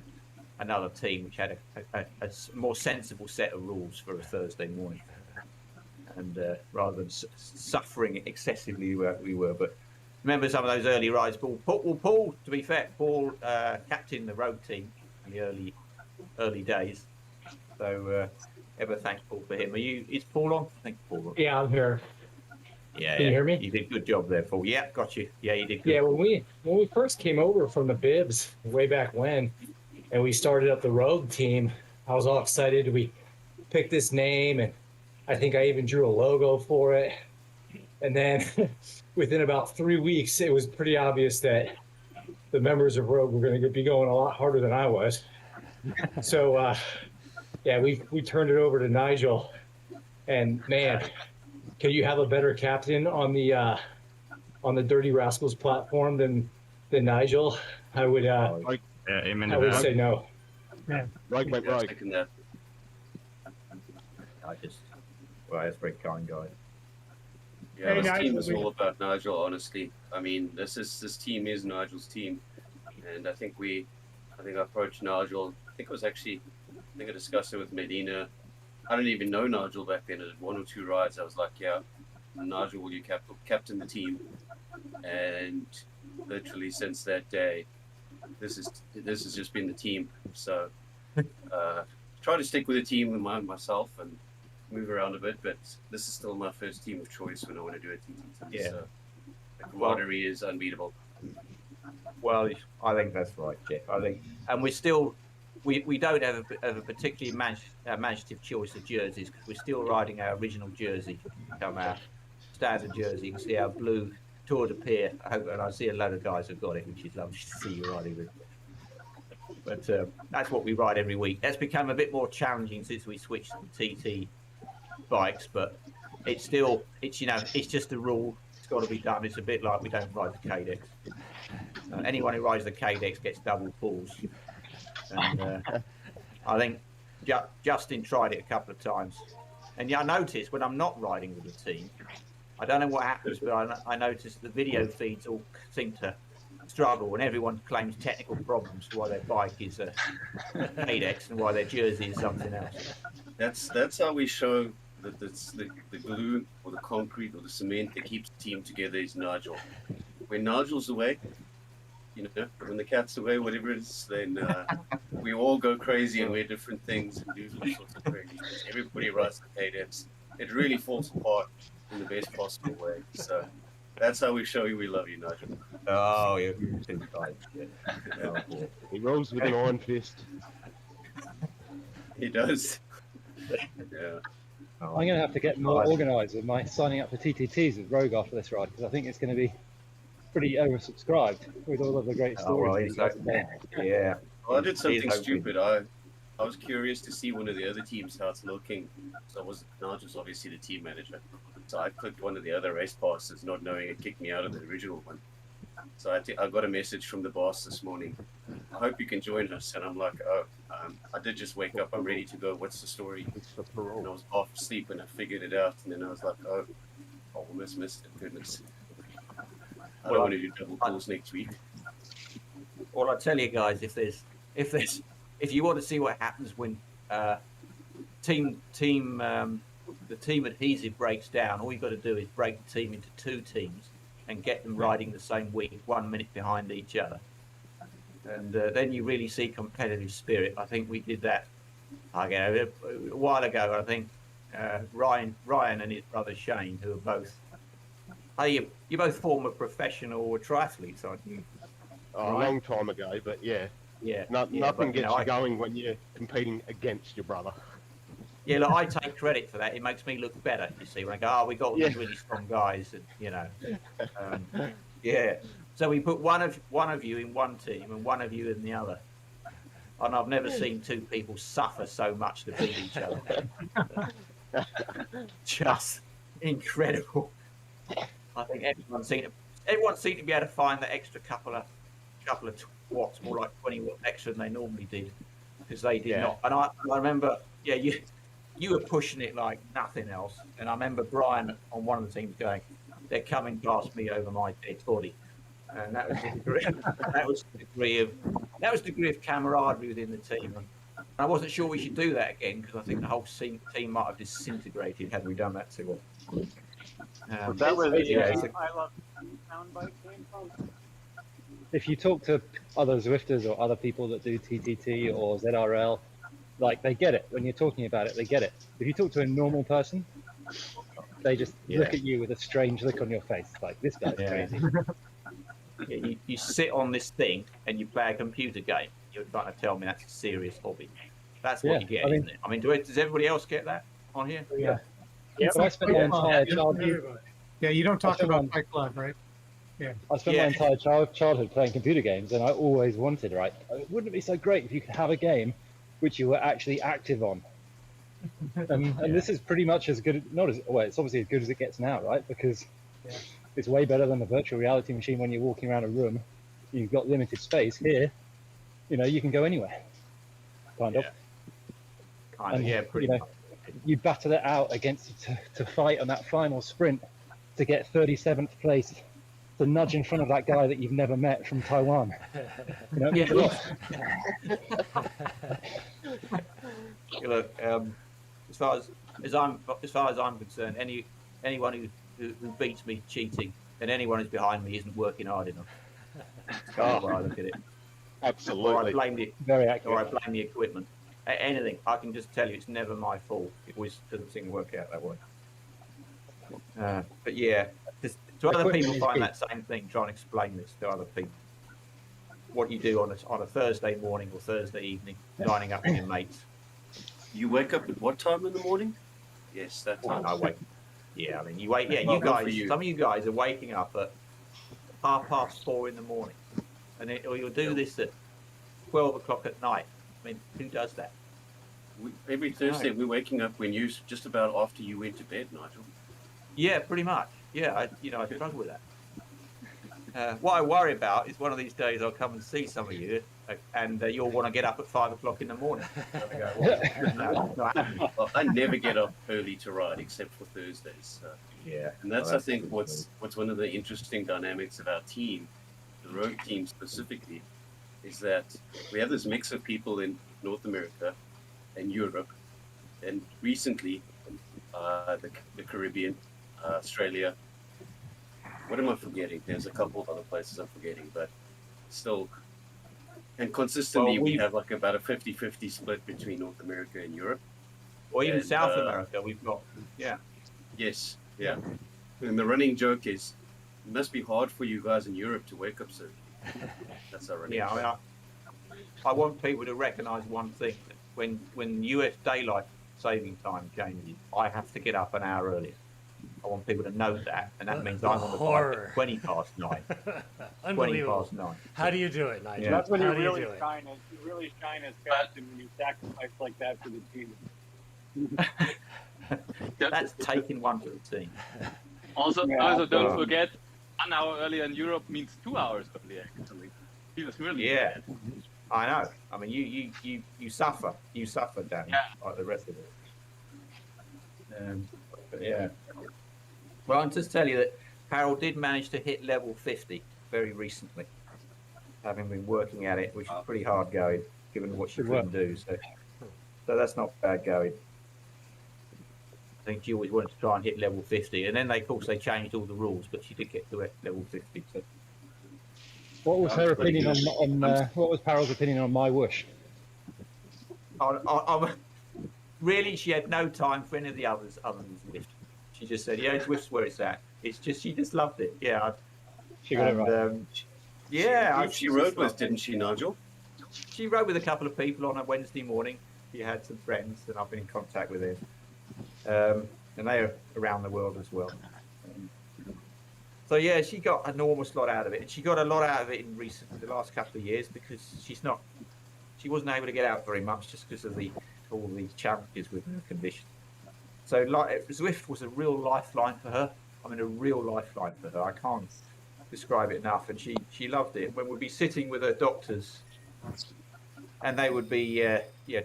Speaker 1: another team which had a more sensible set of rules for a Thursday morning, and rather than suffering excessively we were. But remember some of those early rides, Paul. To be fair, Paul captained the road team in the early days. So ever thanks Paul for him. Is Paul on? I think Paul on.
Speaker 11: Yeah, I'm here.
Speaker 1: Yeah,
Speaker 11: Can you hear me?
Speaker 1: You did a good job there, Paul. Yeah, got you. Yeah, you did good.
Speaker 11: Yeah, when we first came over from the Bibs way back when, and we started up the road team, I was all excited. We picked this name, and I think I even drew a logo for it. And then within about 3 weeks, it was pretty obvious that the members of Rogue were going to be going a lot harder than I was. So, yeah, we turned it over to Nigel, and man, can you have a better captain on the Dirty Rascals platform than Nigel? I would say no.
Speaker 5: Yeah.
Speaker 6: Right.
Speaker 1: That's very kind, guys.
Speaker 6: Yeah, this team is all about Nigel, honestly. I mean, this team is Nigel's team, and I think I approached Nigel. I discussed it with Medina. I didn't even know Nigel back then. I did 1 or 2 rides. I was like, yeah, Nigel, will you captain the team? And literally since that day, this has just been the team. So try to stick with the team myself and move around a bit, but this is still my first team of choice when I want to do a TT.
Speaker 1: Yeah.
Speaker 6: So the camaraderie is unbeatable.
Speaker 1: Well, I think that's right, Jeff. I think, and we're still. We don't have a particularly imaginative choice of jerseys, because we're still riding our original jersey, our standard jersey. You can see our blue Tour de Pier. And I see a load of guys have got it, which is lovely to see you riding with. But that's what we ride every week. That's become a bit more challenging since we switched to TT bikes, but it's just a rule. It's got to be done. It's a bit like we don't ride the KDX. Anyone who rides the KDX gets double pulls. And I think Justin tried it a couple of times, and I noticed when I'm not riding with the team, I don't know what happens, but I noticed the video feeds all seem to struggle, and everyone claims technical problems why their bike is a KDX and why their jersey is something else.
Speaker 6: That's how we show that the glue or the concrete or the cement that keeps the team together is Nigel. When Nigel's away, you know, when the cat's away, whatever it is, then we all go crazy and wear different things and do all sorts of crazy things. Everybody writes the cadence. It really falls apart in the best possible way. So that's how we show you we love you, Nigel.
Speaker 1: Oh, yeah. Yeah. Oh, boy.
Speaker 9: He rolls with an iron fist.
Speaker 6: He does. Yeah.
Speaker 1: Oh,
Speaker 12: I'm going to have to get more organised with my signing up for TTTs with Rogue after this ride because I think it's going to be pretty oversubscribed with all of the great stories.
Speaker 1: Yeah.
Speaker 6: Well, I did something stupid. I was curious to see one of the other teams how it's looking. So Nigel's obviously the team manager. So I clicked one of the other race passes, not knowing it kicked me out of the original one. So I got a message from the boss this morning. I hope you can join us. And I'm like, oh, I did just wake up. I'm ready to go. What's the story? And I was half asleep and I figured it out. And then I was like, oh, I almost missed it. Goodness. I don't want to do double calls next week.
Speaker 1: Well, I tell you guys, if you want to see what happens when the team adhesive breaks down, all you've got to do is break the team into 2 teams and get them riding the same week, 1 minute behind each other. And then you really see competitive spirit. I think we did that a while ago. I think Ryan and his brother Shane, who are both, you're both former professional triathletes, aren't you?
Speaker 9: A long time ago, but yeah.
Speaker 1: Yeah.
Speaker 9: Nothing gets you going when you're competing against your brother.
Speaker 1: Yeah, look, I take credit for that. It makes me look better, you see, when I go, oh, we got all these really strong guys, and, you know. Yeah. So we put one of you in one team and one of you in the other. And I've never seen 2 people suffer so much to beat each other. Just incredible. I think everyone seemed to be able to find the extra couple of watts, more like 20 watts extra than they normally did, because they did not. And I remember, you were pushing it like nothing else. And I remember Brian on one of the teams going, they're coming past me over my dead body. And that was the degree of camaraderie within the team. And I wasn't sure we should do that again, because I think the whole team might have disintegrated had we done that too often.
Speaker 4: That was
Speaker 12: if you talk to other Zwifters or other people that do TTT or ZRL, like, they get it. When you're talking about it, they get it. If you talk to a normal person, they just look at you with a strange look on your face, like, this guy's crazy.
Speaker 1: Yeah, you sit on this thing and you play a computer game. You're trying to tell me that's a serious hobby. That's what you get, isn't it? I mean, does everybody else get that on here?
Speaker 5: Yeah.
Speaker 12: So I spent my entire childhood.
Speaker 7: Yeah, you don't talk about Fight Club, right? Yeah.
Speaker 12: I spent my entire childhood playing computer games, and I always wanted, wouldn't it be so great if you could have a game which you were actually active on? And this is pretty much as good, it's obviously as good as it gets now, right? Because it's way better than a virtual reality machine when you're walking around a room. You've got limited space. Here, you can go anywhere, kind of.
Speaker 1: Pretty much.
Speaker 12: You battle it out against to fight on that final sprint to get 37th place, to nudge in front of that guy that you've never met from Taiwan.
Speaker 1: Look, as far as I'm concerned, anyone who beats me cheating, and anyone who's behind me isn't working hard enough. That's kind of where I look at it.
Speaker 9: Absolutely.
Speaker 1: Or I blame the equipment. Anything. I can just tell you, it's never my fault. It always doesn't seem to work out that way. But yeah, to other people find that same thing. Try and explain this to other people. What you do on a Thursday morning or Thursday evening, lining up with your mates.
Speaker 6: You wake up at what time in the morning? Yes, that time.
Speaker 1: I wake. Yeah, I mean, you wake. Yeah, you guys. Some of you guys are waking up at 4:30 in the morning, or you'll do this at 12 o'clock at night. I mean, who does that?
Speaker 6: Every Thursday we're waking up when you just about after you went to bed, Nigel.
Speaker 1: Yeah, pretty much. Yeah, I struggle with that. What I worry about is one of these days I'll come and see some of you, and you'll want to get up at 5 o'clock in the morning.
Speaker 6: Well, I never get up early to ride except for Thursdays.
Speaker 1: Yeah,
Speaker 6: and that's I think what's one of the interesting dynamics of our team, the road team specifically, is that we have this mix of people in North America and Europe, and recently the Caribbean, Australia. What am I forgetting? There's a couple of other places I'm forgetting, but still. And consistently,
Speaker 1: Well,
Speaker 6: we have like about a 50-50 split between North America and Europe.
Speaker 1: Or even
Speaker 6: And,
Speaker 1: South America, we've got,
Speaker 6: Yes, yeah. And the running joke is, it must be hard for you guys in Europe to wake up soon. That's our running
Speaker 1: Yeah,
Speaker 6: joke.
Speaker 1: I want people to recognise one thing: that when US daylight saving time changes, I have to get up an hour earlier. I want people to note that, and that means I'm on the bike at 20 past 9. 20
Speaker 3: Unbelievable.
Speaker 1: past 9.
Speaker 3: How do you do it, Nigel?
Speaker 1: Yeah.
Speaker 13: That's when you
Speaker 3: How do
Speaker 13: really
Speaker 3: do it?
Speaker 13: shine as captain, when you sacrifice like that for the team.
Speaker 1: That's taking one for the team.
Speaker 8: Also,
Speaker 13: Yeah.
Speaker 8: don't forget, 1 hour earlier in Europe means 2 hours earlier. Actually, feels really
Speaker 1: Yeah,
Speaker 8: bad.
Speaker 1: I know. I mean, you suffer, Danny, like the rest of us. But yeah. Well, I'll just tell you that Parul did manage to hit level 50 very recently, having been working at it, which is pretty hard going, given what she couldn't do. So that's not bad going. I think she always wanted to try and hit level 50, and then of course they changed all the rules, but she did get to level 50. So.
Speaker 12: What was her opinion on what was Parul's opinion on my whoosh?
Speaker 1: Really, she had no time for any of the others other than Zwift. She just said, "Yeah, Zwift's where it's at." It's just she just loved it. Yeah,
Speaker 12: she got it right.
Speaker 6: She rode with, didn't she, Nigel?
Speaker 1: She rode with a couple of people on a Wednesday morning. She had some friends, and I've been in contact with them, and they are around the world as well. So yeah, she got an enormous lot out of it, and she got a lot out of it in the last couple of years because she wasn't able to get out very much just because of all the challenges with her condition. So Zwift was a real lifeline for her. I mean, a real lifeline for her. I can't describe it enough, and she loved it. When we'd be sitting with her doctors, and they would be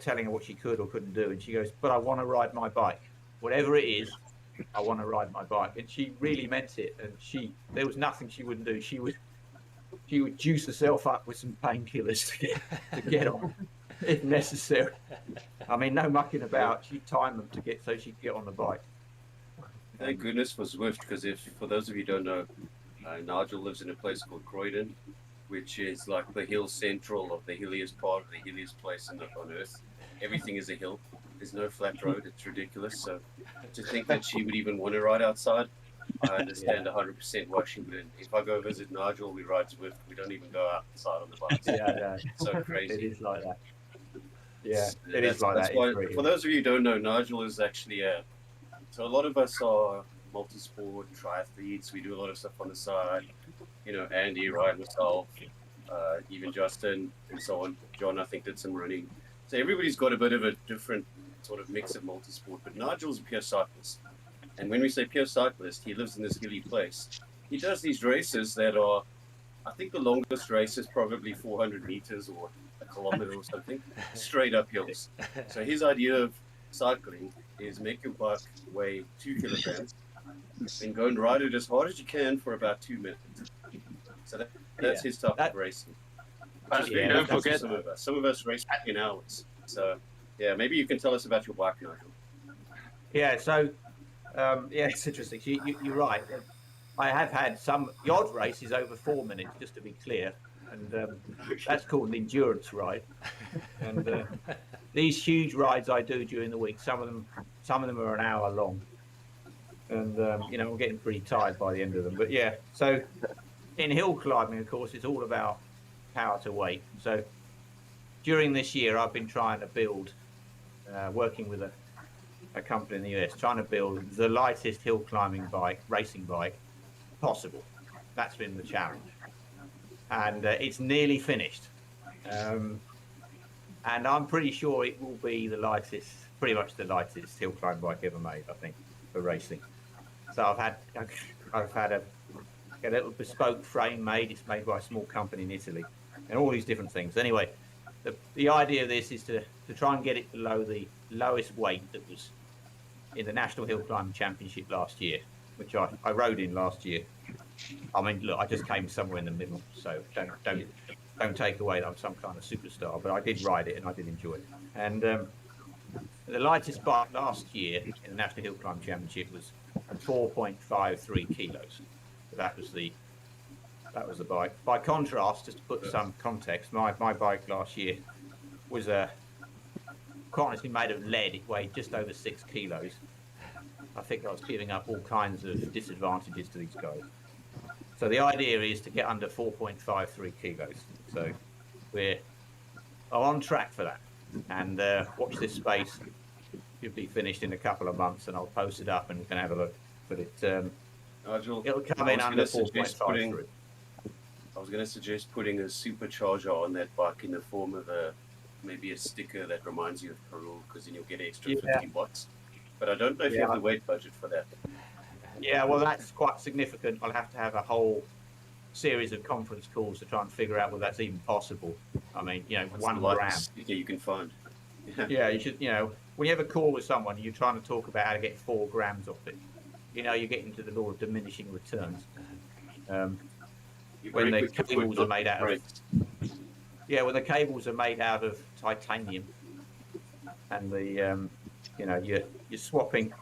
Speaker 1: telling her what she could or couldn't do, and she goes, "But I want to ride my bike, whatever it is. I want to ride my bike," and she really meant it. And there was nothing she wouldn't do. She would juice herself up with some painkillers to get on, if necessary. I mean, no mucking about. She'd time them so she could get on the bike.
Speaker 6: Thank goodness for Zwift, because for those of you who don't know, Nigel lives in a place called Croydon, which is like the hill central of the hilliest part of the hilliest place on Earth. Everything is a hill. There's no flat road. It's ridiculous. So to think that she would even want to ride outside, I understand 100% why she wouldn't. If I go visit Nigel, we ride Zwift. We don't even go outside on the bikes.
Speaker 1: Yeah.
Speaker 6: It's so crazy.
Speaker 1: It is like that. Yeah, it
Speaker 6: That's
Speaker 1: is like that.
Speaker 6: Why, for those of you who don't know, Nigel is actually so a lot of us are multi-sport triathletes. We do a lot of stuff on the side. You know, Andy, Ryan, myself, even Justin, and so on. John, I think, did some running. So everybody's got a bit of a different sort of mix of multi-sport. But Nigel's a pure cyclist. And when we say pure cyclist, he lives in this hilly place. He does these races that are, I think the longest race is probably 400 meters or a kilometer or something, straight up hills. So his idea of cycling is make your bike weigh 2 kilograms and go and ride it as hard as you can for about 2 minutes. So that's his type of racing.
Speaker 8: Don't forget,
Speaker 6: Some of us race in hours. So yeah, maybe you can tell us about your bike, Nigel.
Speaker 1: Yeah, so it's interesting. You're right. I have had the odd race is over 4 minutes, just to be clear, and that's called an endurance ride. And these huge rides I do during the week, some of them are an hour long, and I'm getting pretty tired by the end of them. But yeah, so in hill climbing, of course, it's all about power to weight. So during this year, I've been trying to build, working with a company in the US, trying to build the lightest hill climbing racing bike possible. That's been the challenge, and it's nearly finished. And I'm pretty sure it will be pretty much the lightest hill climb bike ever made, I think, for racing. So I've had a little bespoke frame made. It's made by a small company in Italy, and all these different things. Anyway, the idea of this is to try and get it below the lowest weight that was in the National Hill Climbing Championship last year, which I rode in last year. I mean, look, I just came somewhere in the middle, so don't take away that I'm some kind of superstar, but I did ride it and I did enjoy it. And the lightest bike last year in the National Hill Climbing Championship was 4.53 kilos. So that was the That was the bike. By contrast, just to put some context, my bike last year was quite honestly made of lead. It weighed just over 6 kilos. I think I was giving up all kinds of disadvantages to these guys. So the idea is to get under 4.53 kilos. So we're on track for that. And watch this space. It'll be finished in a couple of months, and I'll post it up and we can have a look. But
Speaker 6: Nigel,
Speaker 1: it'll come in under 4.53.
Speaker 6: I was going to suggest putting a supercharger on that bike in the form of maybe a sticker that reminds you of Parul, because then you'll get extra 50 watts. But I don't know if you have the weight budget for that.
Speaker 1: Yeah, well, that's quite significant. I'll have to have a whole series of conference calls to try and figure out whether that's even possible. I mean,
Speaker 6: What's
Speaker 1: 1
Speaker 6: the
Speaker 1: gram.
Speaker 6: lightest sticker you can find.
Speaker 1: Yeah, you should, when you have a call with someone, you're trying to talk about how to get 4 grams off it. You're getting to the law of diminishing returns. When the cables are made out of, when the cables are made out of titanium, and the you're swapping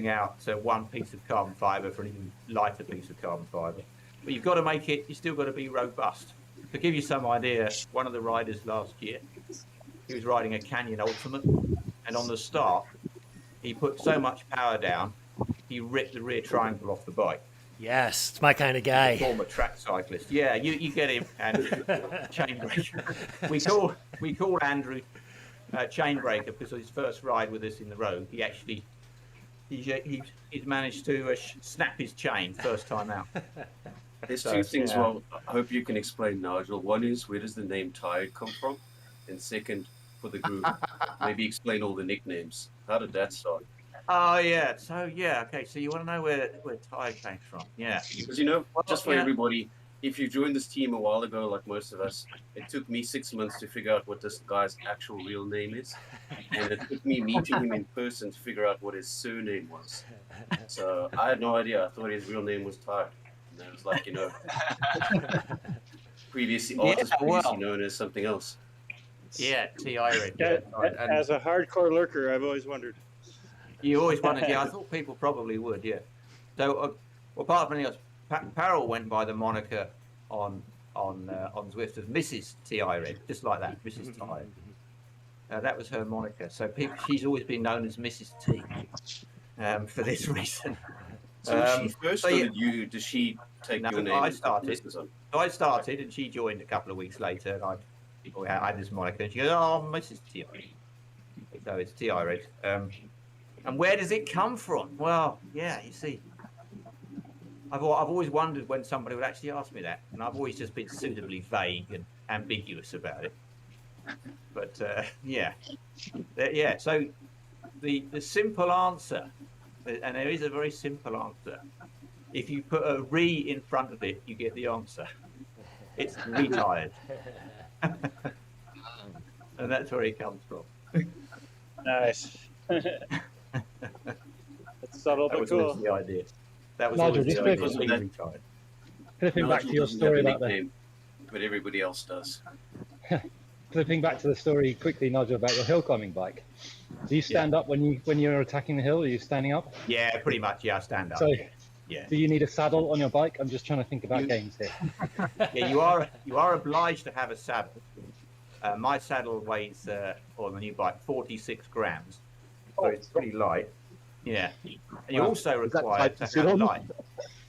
Speaker 1: out one piece of carbon fiber for an even lighter piece of carbon fiber, but you've got to make it. You still got to be robust. To give you some idea, one of the riders last year, he was riding a Canyon Ultimate, and on the start, he put so much power down, he ripped the rear triangle off the bike.
Speaker 3: Yes, it's my kind of guy.
Speaker 1: Former track cyclist. Yeah, you get him. And Chainbreaker. We call Andrew Chainbreaker because his first ride with us in the road, he's managed to snap his chain first time out.
Speaker 6: There's two things. Well, I hope you can explain, Nigel. One is, where does the name Tired come from? And second, for the group, maybe explain all the nicknames. How did that start?
Speaker 1: Oh yeah. So okay. So you want to know where Tired came from? Yeah.
Speaker 6: Because just for everybody, if you joined this team a while ago, like most of us, it took me 6 months to figure out what this guy's actual real name is, and it took me meeting him in person to figure out what his surname was. So I had no idea. I thought his real name was Tired. And it was like, previously known as something else.
Speaker 1: Yeah, Tired.
Speaker 10: As a hardcore lurker, I've always wondered.
Speaker 1: You always wondered, I thought people probably would, yeah. So, apart from anything else, Parul went by the moniker on Zwift of Mrs. Tired, just like that, Mrs. Tired. That was her moniker. So she's always been known as Mrs. T for this reason.
Speaker 6: So when she first started you, did she take your name?
Speaker 1: I started, and she joined a couple of weeks later, and I had this moniker, and she goes, "Oh, Mrs. Tired." So it's Tired. And where does it come from? Well, yeah, you see, I've always wondered when somebody would actually ask me that, and I've always just been suitably vague and ambiguous about it. But yeah. So the simple answer, and there is a very simple answer. If you put a "re" in front of it, you get the answer. It's retired, and that's where it comes from.
Speaker 10: Nice. That's subtle but cool.
Speaker 1: The idea. That was
Speaker 12: Nigel,
Speaker 1: always the idea. Because
Speaker 12: retired. Flipping back to your story about that.
Speaker 6: But everybody else does.
Speaker 12: Flipping back to the story quickly, Nigel, about your hill climbing bike. Do you stand up when you're attacking the hill? Are you standing up?
Speaker 1: Yeah, pretty much. Yeah, I stand up.
Speaker 12: So,
Speaker 1: yeah.
Speaker 12: Do you need a saddle on your bike? I'm just trying to think about games here.
Speaker 1: Yeah, you are obliged to have a saddle. My saddle weighs on the new bike 46 grams, so it's pretty light. Yeah, and you're also required to have light.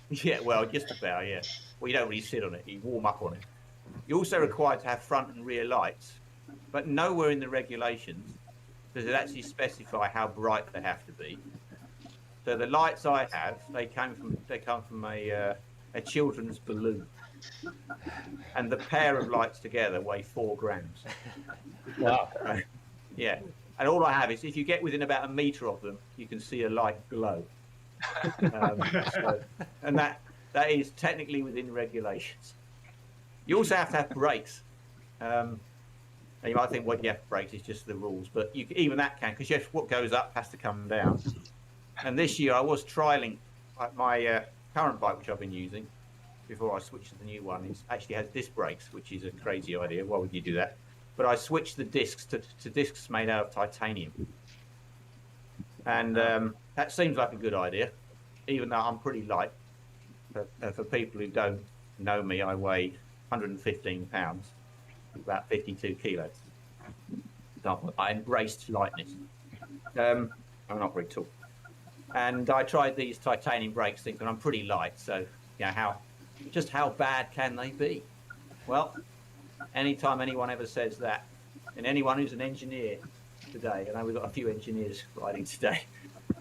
Speaker 1: Yeah, well, just about. Yeah. Well, you don't really sit on it; you warm up on it. You're also required to have front and rear lights, but nowhere in the regulations does it actually specify how bright they have to be. So the lights I have, they come from a children's balloon, and the pair of lights together weigh 4 grams.
Speaker 12: Wow.
Speaker 1: Yeah, and all I have is if you get within about a metre of them, you can see a light glow, and that is technically within regulations. You also have to have brakes. And you might think, well, yeah, brakes is just the rules, but even that can, because yes, what goes up has to come down. And this year I was trialing my current bike, which I've been using before I switched to the new one. It actually has disc brakes, which is a crazy idea. Why would you do that? But I switched the discs to discs made out of titanium. And that seems like a good idea, even though I'm pretty light. for people who don't know me, I weigh 115 pounds, about 52 kilos. So I embraced lightness. I'm not very tall. And I tried these titanium brakes thinking I'm pretty light, so how bad can they be? Well, anytime anyone ever says that, and anyone who's an engineer today, I know we've got a few engineers riding today,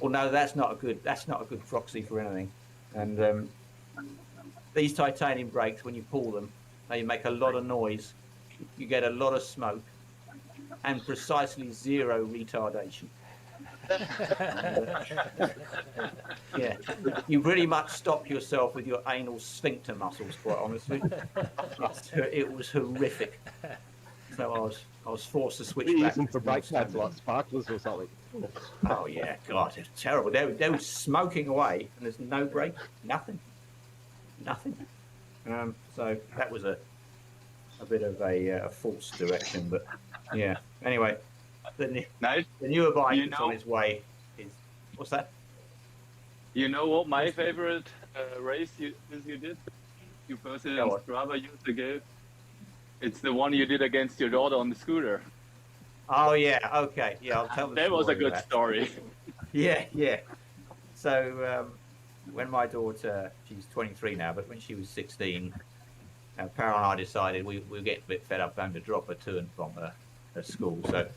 Speaker 1: well, no, that's not a good proxy for anything. And these titanium brakes, when you pull them, they make a lot of noise. You get a lot of smoke, and precisely zero retardation. Yeah, you pretty much stop yourself with your anal sphincter muscles, quite honestly. It was horrific. So I was forced to switch
Speaker 9: What are you
Speaker 1: back.
Speaker 9: using for brake pads, like sparklers or something?
Speaker 1: Oh yeah, God, it's terrible. They were smoking away, and there's no brake, nothing. So that was a bit of a false direction, but yeah. Anyway, the newer bike that's on its way is, what's that?
Speaker 8: You know what my favorite race you did? You posted on Strava years ago. It's the one you did against your daughter on the scooter.
Speaker 1: Oh yeah, okay, yeah, I'll tell the
Speaker 8: That was a good
Speaker 1: that.
Speaker 8: story.
Speaker 1: Yeah. So when my daughter, she's 23 now, but when she was 16, Parul and I decided we were getting a bit fed up having to drop her to and from her school. So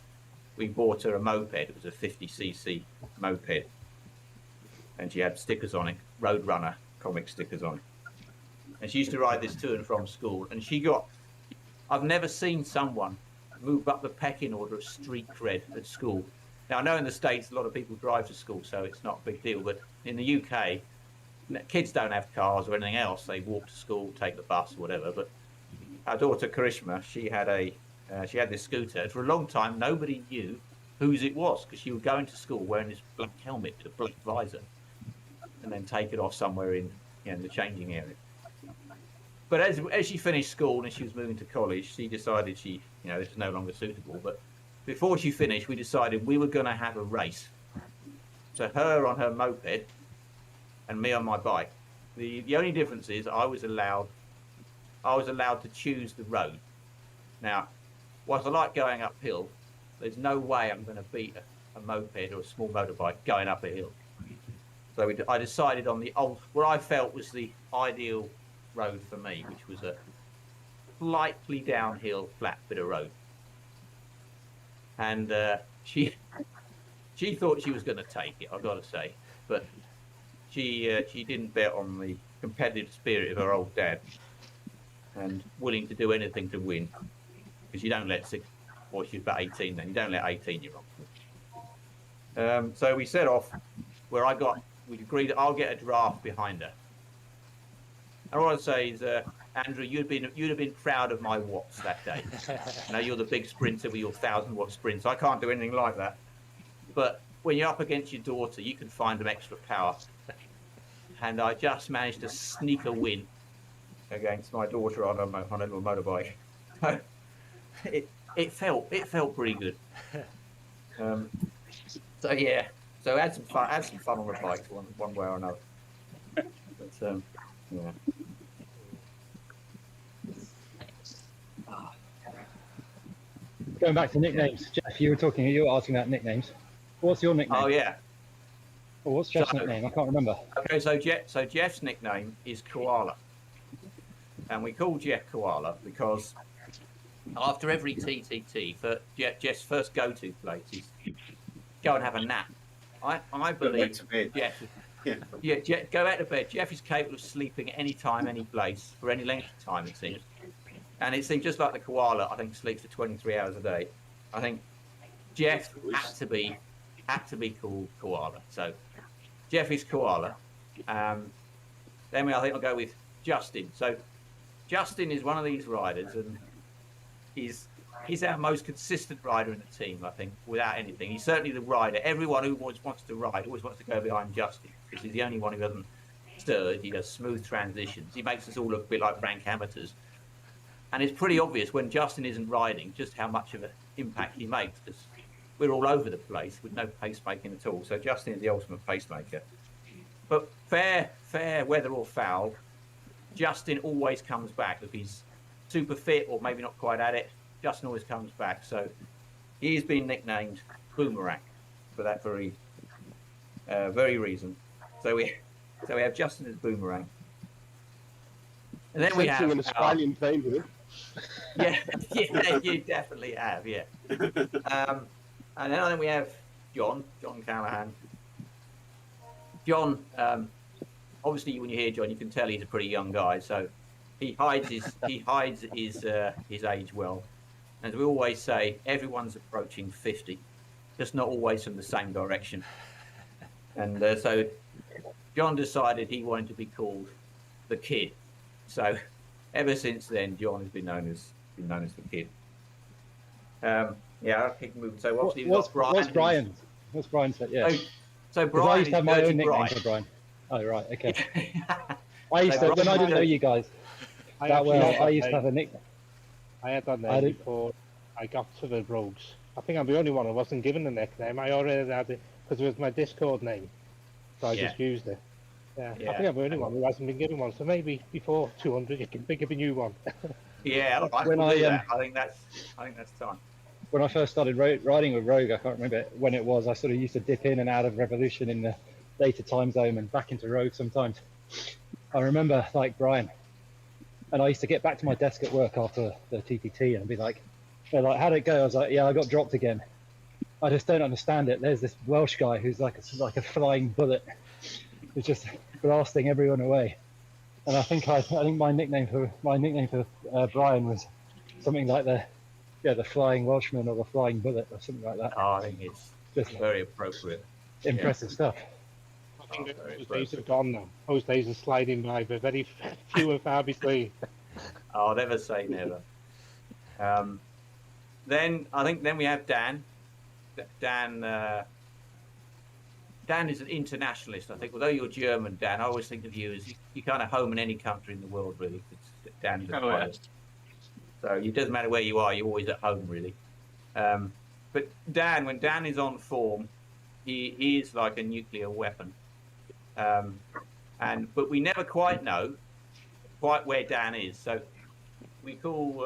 Speaker 1: we bought her a moped. It was a 50cc moped. And she had stickers on it, Roadrunner comic stickers on it. And she used to ride this to and from school. And I've never seen someone move up the pecking order of street cred at school. Now, I know in the States, a lot of people drive to school, so it's not a big deal. But in the UK, kids don't have cars or anything else. They walk to school, take the bus, or whatever. But our daughter, Karishma, she had this scooter. And for a long time, nobody knew whose it was, because she would go into school wearing this black helmet with a black visor and then take it off somewhere in the changing area. But as she finished school and she was moving to college, she decided this is no longer suitable. But before she finished, we decided we were going to have a race. So her on her moped and me on my bike. The only difference is I was allowed to choose the road. Now, whilst I like going uphill, there's no way I'm going to beat a moped or a small motorbike going up a hill. So I decided on what I felt was the ideal road for me, which was a slightly downhill flat bit of road. And she thought she was going to take it, I've got to say, but she didn't bet on the competitive spirit of her old dad and willing to do anything to win, because you don't let she's about 18 then, you don't let 18-year-olds. So we set off where we agreed that I'll get a draft behind her. And all I'd say is, Andrew, you'd have been proud of my watts that day. You're the big sprinter with your 1,000-watt sprints. I can't do anything like that. But when you're up against your daughter, you can find them extra power. And I just managed to sneak a win against my daughter on a little motorbike. It felt pretty good. So yeah, so had some fun on the bikes one way or another. But yeah.
Speaker 12: Going back to nicknames, Jeff, you were asking about nicknames. What's your nickname?
Speaker 1: Oh yeah.
Speaker 12: Well, what's Jeff's nickname? I can't remember.
Speaker 1: Okay, so Jeff's nickname is Koala, and we call Jeff Koala because after every TTT, Jeff's first go-to place is go and have a nap. I believe Jeff. Yeah, Jeff, go back to bed. Jeff is capable of sleeping at any time, any place, for any length of time, it seems. And it seems just like the koala, I think, sleeps for 23 hours a day. I think Jeff had to be called Koala. So Jeff is Koala. Then I think I'll go with Justin. So Justin is one of these riders, and he's our most consistent rider in the team, I think, without anything. He's certainly the rider. Everyone who wants to ride always wants to go behind Justin, because he's the only one who hasn't stirred. He does smooth transitions. He makes us all look a bit like rank amateurs. And it's pretty obvious when Justin isn't riding just how much of an impact he makes, because we're all over the place with no pacemaking at all. So Justin is the ultimate pacemaker. But fair weather or foul, Justin always comes back. If he's super fit or maybe not quite at it, Justin always comes back. So he's been nicknamed Boomerang for that very reason. So we have Justin as Boomerang. And then we have
Speaker 9: an Australian theme here.
Speaker 1: Yeah, you definitely have, yeah. And then we have John Callahan. John, obviously, when you hear John, you can tell he's a pretty young guy. So he hides his age well. As we always say, everyone's approaching 50, just not always from the same direction. And so John decided he wanted to be called the Kid. So ever since then, John has been known as the Kid. I'll keep moving. So obviously,
Speaker 12: what's Brian? What's Brian's? Yeah.
Speaker 1: So Brian,
Speaker 12: I used to have my own nickname
Speaker 1: Brian.
Speaker 12: for Brian. Oh right, okay. I used to when I didn't know you guys that well. I used to have a nickname.
Speaker 5: I had that name before I got to the Rogues. I think I'm the only one who wasn't given a nickname. I already had it because it was my Discord name, so I just used it. Yeah, I think I'm the only one who hasn't been given one. So maybe before 200, you can think of a new one.
Speaker 1: Yeah, I think that's time.
Speaker 12: When I first started riding with Rogue, I can't remember when it was. I sort of used to dip in and out of Revolution in the later time zone and back into Rogue sometimes. I remember like Brian, and I used to get back to my desk at work after the TTT and be like, they're like, how'd it go? I was like, yeah, I got dropped again. I just don't understand it. There's this Welsh guy who's like a flying bullet. He's just blasting everyone away. And I think my nickname for Brian was something like the Flying Welshman or the Flying Bullet or something like that.
Speaker 1: Oh, I think it's just very appropriate.
Speaker 12: Impressive stuff.
Speaker 5: I think those days are gone now. Those days are sliding by, but very few and far between.
Speaker 1: Oh, never say never. Then we have Dan. Dan is an internationalist, I think. Although you're German, Dan, I always think of you as you kind of home in any country in the world, really. Dan's so it doesn't matter where you are, you're always at home, really. But Dan, when Dan is on form, he is like a nuclear weapon. But we never quite know quite where Dan is. So we call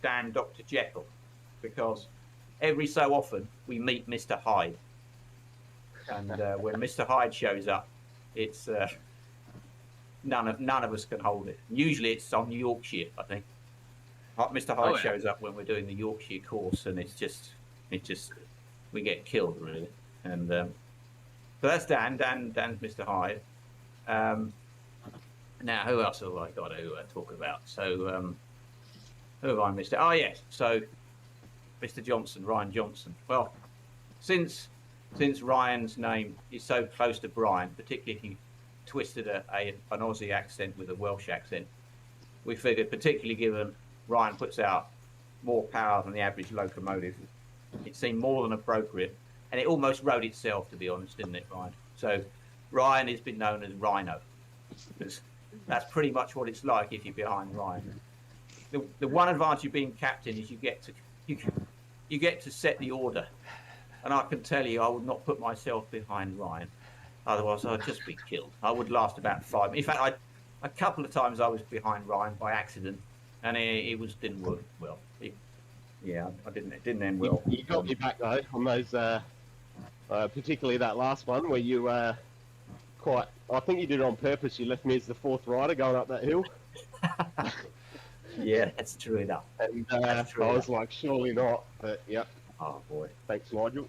Speaker 1: Dan Dr. Jekyll because every so often we meet Mr. Hyde. And when Mr. Hyde shows up, it's none of us can hold it. Usually it's on Yorkshire, I think. Mr. Hyde shows up when we're doing the Yorkshire course, and it's just we get killed really. And so that's Dan. Dan's Mr. Hyde. Now who else have I got to talk about? So who have I missed? Oh yes. So Mr. Johnson, Ryan Johnson. Well, since Ryan's name is so close to Brian, particularly if you twisted an Aussie accent with a Welsh accent, we figured, particularly given Ryan puts out more power than the average locomotive, it seemed more than appropriate, and it almost wrote itself, to be honest, didn't it, Ryan? So Ryan has been known as Rhino, because that's pretty much what it's like if you're behind Ryan. The one advantage of being captain is you get to set the order. And I can tell you, I would not put myself behind Ryan. Otherwise, I'd just be killed. I would last about 5 minutes. In fact, a couple of times I was behind Ryan by accident, and it didn't work well. It didn't end well.
Speaker 9: You got me back though on those, particularly that last one where you quite. I think you did it on purpose. You left me as the fourth rider going up that hill.
Speaker 1: Yeah, that's true enough.
Speaker 9: And I was like, surely not. But yep.
Speaker 1: Oh boy,
Speaker 9: thanks, Nigel.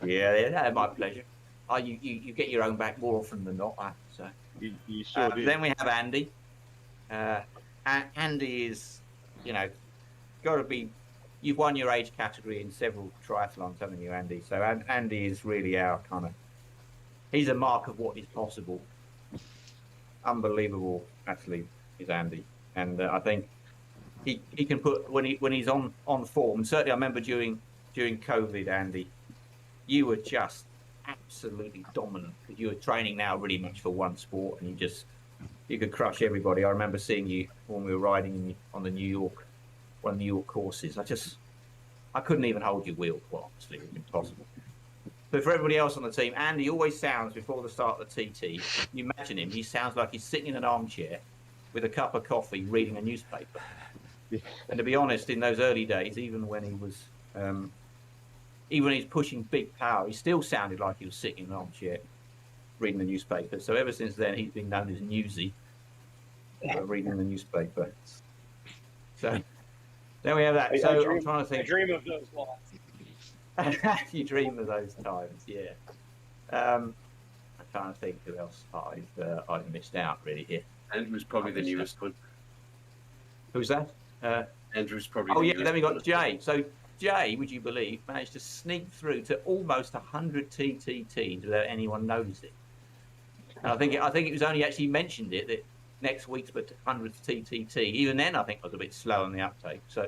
Speaker 1: Yeah, my pleasure. Oh, you get your own back more often than not. So
Speaker 9: you sure do.
Speaker 1: Then we have Andy. Andy is, got to be. You've won your age category in several triathlons, haven't you, Andy? So Andy is really our kind of. He's a mark of what is possible. Unbelievable, actually, is Andy, and I think he can put when he's on form. And certainly, I remember during COVID, Andy, you were just absolutely dominant. You were training now really much for one sport, and you could crush everybody. I remember seeing you when we were riding on the one of the New York courses. I couldn't even hold your wheel, quite honestly. It was impossible. But for everybody else on the team, Andy always sounds, before the start of the TT, you imagine him, he sounds like he's sitting in an armchair with a cup of coffee reading a newspaper. And to be honest, in those early days, even when he's pushing big power, he still sounded like he was sitting in an armchair reading the newspaper. So ever since then, he's been known as Newsy for reading the newspaper. So there we have that. So I'm trying to think.
Speaker 13: I dream of those lots.
Speaker 1: You dream of those times, yeah. I'm trying to think who else I've missed out really here.
Speaker 6: Andrew's probably the newest one.
Speaker 1: Who's that?
Speaker 6: Andrew's probably.
Speaker 1: Oh
Speaker 6: the
Speaker 1: yeah,
Speaker 6: newest
Speaker 1: then we got
Speaker 6: one.
Speaker 1: Jay. So Jay, would you believe, managed to sneak through to almost 100 TTTs without anyone noticing. And I think it was only actually mentioned that next week's 100th TTT. Even then, I think I was a bit slow on the uptake. So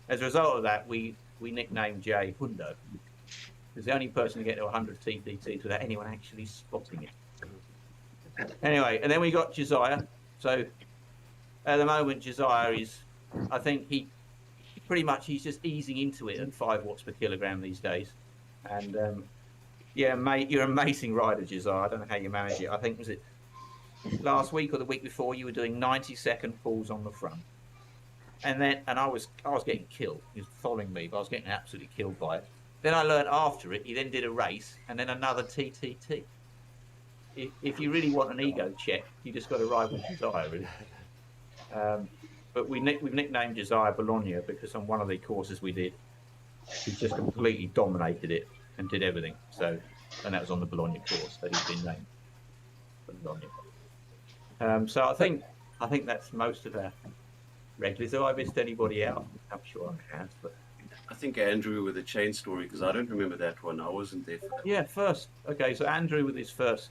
Speaker 1: as a result of that, we nicknamed Jay Hundo. He's the only person to get to 100 TTTs without anyone actually spotting it. Anyway, and then we got Josiah. So at the moment, Josiah is, I think he's just easing into it at 5 watts per kilogram these days. And yeah, mate, you're an amazing rider, Josiah. I don't know how you manage it. I think, was it last week or the week before, you were doing 90-second pulls on the front. And I was getting killed. He was following me, but I was getting absolutely killed by it. Then I learned after it, he then did a race and then another TTT. If you really want an ego check, you just got to ride with Josiah, really. But we've nicknamed Josiah Bologna because on one of the courses we did, he just completely dominated it and did everything. So, and that was on the Bologna course that he's been named Bologna. So I think that's most of our regulars. Have I missed anybody out? I'm sure I have, but.
Speaker 6: I think Andrew with the chain story, because I don't remember that one. I wasn't there for that.
Speaker 1: Yeah, first. Okay, so Andrew with his first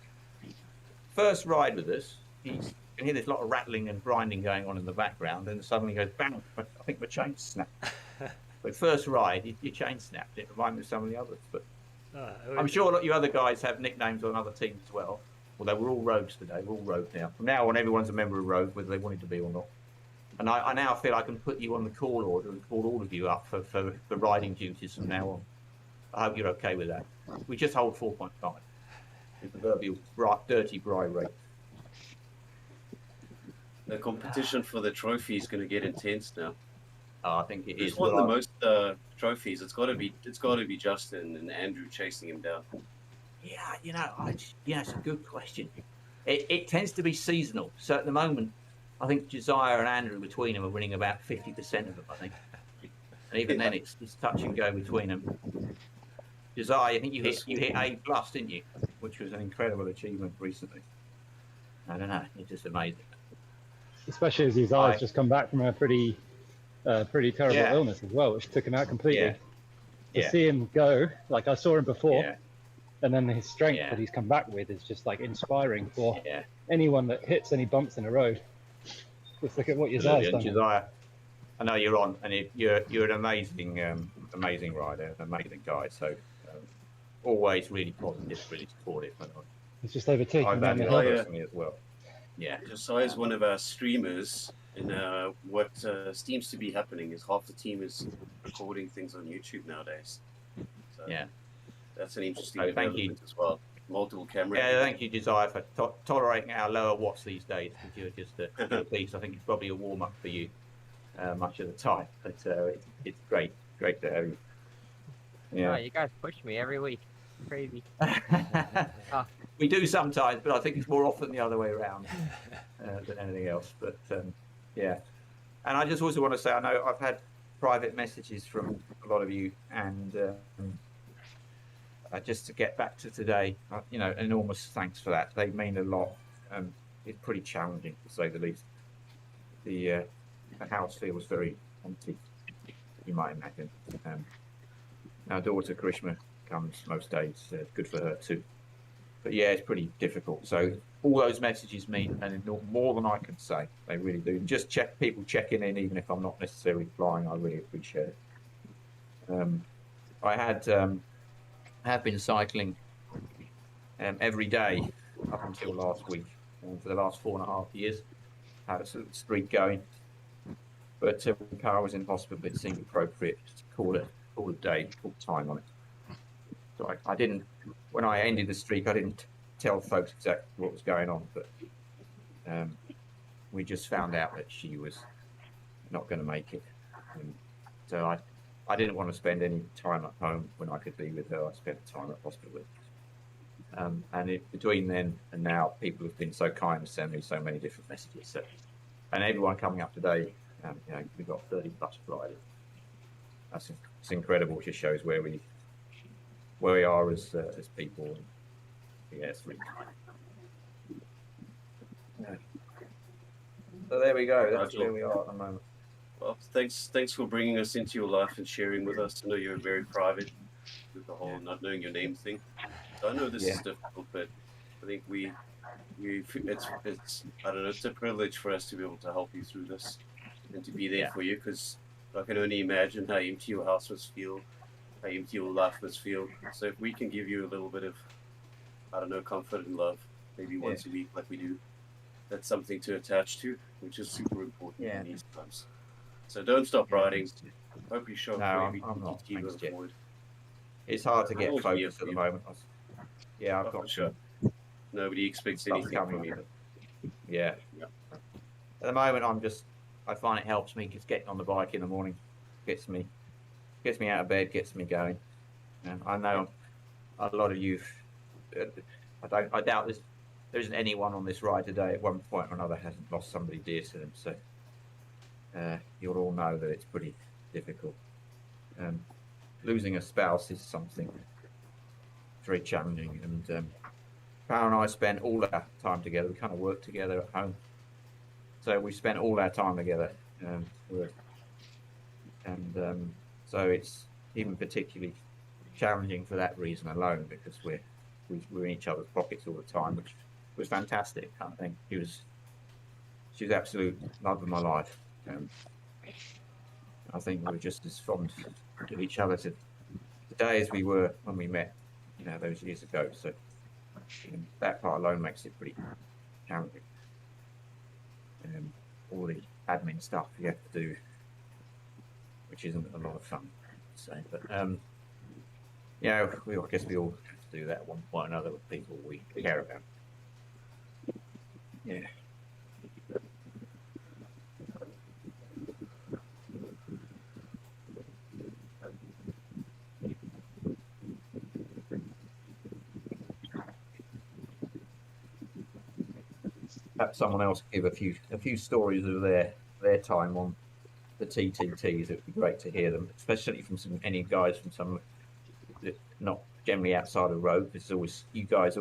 Speaker 1: ride with us, you can hear this lot of rattling and grinding going on in the background, and suddenly goes bang! I think my chain snapped. But first ride, your chain snapped. It reminded me of some of the others, but I'm sure a lot of you other guys have nicknames on other teams as well. Although we're all rogues today, we're all rogue now. From now on, everyone's a member of Rogue, whether they wanted to be or not. And I now feel I can put you on the call order and call all of you up for riding duties from now on. I hope you're okay with that. We just hold 4.5. The proverbial dirty bri rate.
Speaker 6: The competition for the trophy is going to get intense now.
Speaker 1: I think it is.
Speaker 6: Who's won the most trophies? It's got to be Justin and Andrew chasing him down.
Speaker 1: Yeah, it's a good question. It tends to be seasonal. So at the moment, I think Josiah and Andrew between them are winning about 50% of them, I think. And even then, it's touch and go between them. Josiah, I think you hit A+, didn't you? Which was an incredible achievement recently. I don't know, it's just amazing.
Speaker 12: Especially as his eyes just come back from a pretty terrible illness as well, which took him out completely. To see him go, like I saw him before, and then his strength that he's come back with is just like inspiring for anyone that hits any bumps in the road. Just look at what Josiah's done.
Speaker 1: Josiah, I know you're on, and you're an amazing rider, an amazing guy. So always really positive, really supportive.
Speaker 12: He's just overtaken
Speaker 1: I
Speaker 12: him
Speaker 1: value
Speaker 12: on the hill.
Speaker 1: personally as well. Yeah,
Speaker 6: Josiah's one of our streamers, and what seems to be happening is half the team is recording things on YouTube nowadays. So that's an interesting development as well. Multiple cameras.
Speaker 1: Yeah, thank you, Josiah, for tolerating our lower watts these days. You're just a piece. I think it's probably a warm up for you much of the time, but it's great to have you.
Speaker 14: Yeah, you guys push me every week. Crazy.
Speaker 1: We do sometimes, but I think it's more often the other way around than anything else. But yeah, and I just also want to say, I know I've had private messages from a lot of you, and just to get back to today, enormous thanks for that. They mean a lot. It's pretty challenging, to say the least. The house feels very empty, you might imagine. Our daughter Karishma comes most days. Good for her too. But yeah, it's pretty difficult. So all those messages mean more than I can say. They really do. Just people checking in, even if I'm not necessarily flying. I really appreciate it. I have been cycling every day up until last week. For the last 4.5 years, had a sort of streak going. But when Parul was in hospital, it seemed appropriate to call a day, call time on it. So I didn't, when I ended the streak, I didn't tell folks exactly what was going on. But we just found out that she was not going to make it. And so I didn't want to spend any time at home when I could be with her. I spent time at hospital with her. And between then and now, people have been so kind to send me so many different messages. So, and everyone coming up today, we've got 30 plus riders. It's incredible. It just shows where we are as people. And, yeah, it's really kind. Yeah. So there we go. That's where we are at the moment.
Speaker 6: Well, thanks for bringing us into your life and sharing with us. I know you're very private with the whole not knowing your name thing. So I know this is difficult, but I think it's I don't know, it's a privilege for us to be able to help you through this and to be there for you, because I can only imagine how empty your house must feel, how empty your life must feel. So if we can give you a little bit of, I don't know, comfort and love, maybe once a week like we do, that's something to attach to, which is super important in these times. So don't stop riding. Hope you show up for every TT going forward.
Speaker 1: It's hard to get focused at the moment. Yeah, I've got
Speaker 6: sure. Nobody expects anything from you.
Speaker 1: Yeah. At the moment, I find it helps me just getting on the bike in the morning, gets me out of bed, gets me going. And I know a lot of you. I doubt there isn't anyone on this ride today at one point or another hasn't lost somebody dear to them. So you'll all know that it's pretty difficult. Losing a spouse is something very challenging. And Parul and I spent all our time together. We kind of work together at home. So we spent all our time together. So it's even particularly challenging for that reason alone, because we're in each other's pockets all the time, which was fantastic. I think she was absolute love of my life. I think we were just as fond of each other today as we were when we met, those years ago. So that part alone makes it pretty challenging. All the admin stuff you have to do, which isn't a lot of fun, to say. But I guess we all have to do that at one point or another with people we care about. Yeah. Perhaps someone else give a few stories of their time on the TTTs. It would be great to hear them, especially from any guys from some not generally outside of road. It's always you guys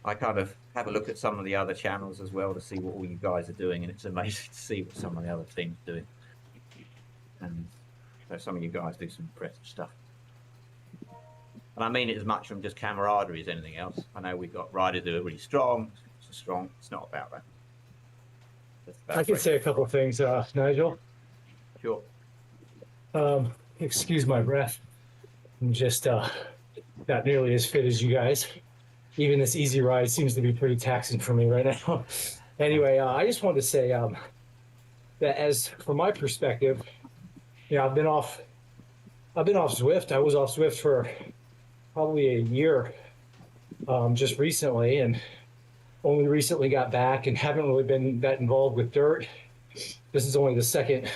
Speaker 1: I kind of have a look at some of the other channels as well to see what all you guys are doing, and it's amazing to see what some of the other teams are doing. And so some of you guys do some impressive stuff. And I mean it as much from just camaraderie as anything else. I know we've got riders who are really strong. It's not about that.
Speaker 11: I can say a couple of things, Nigel.
Speaker 1: Sure.
Speaker 11: Excuse my breath. I'm just not nearly as fit as you guys. Even this easy ride seems to be pretty taxing for me right now. Anyway, I just wanted to say that as from my perspective, I've been off Zwift. I was off Zwift for probably a year just recently, and only recently got back and haven't really been that involved with dirt. This is only the second,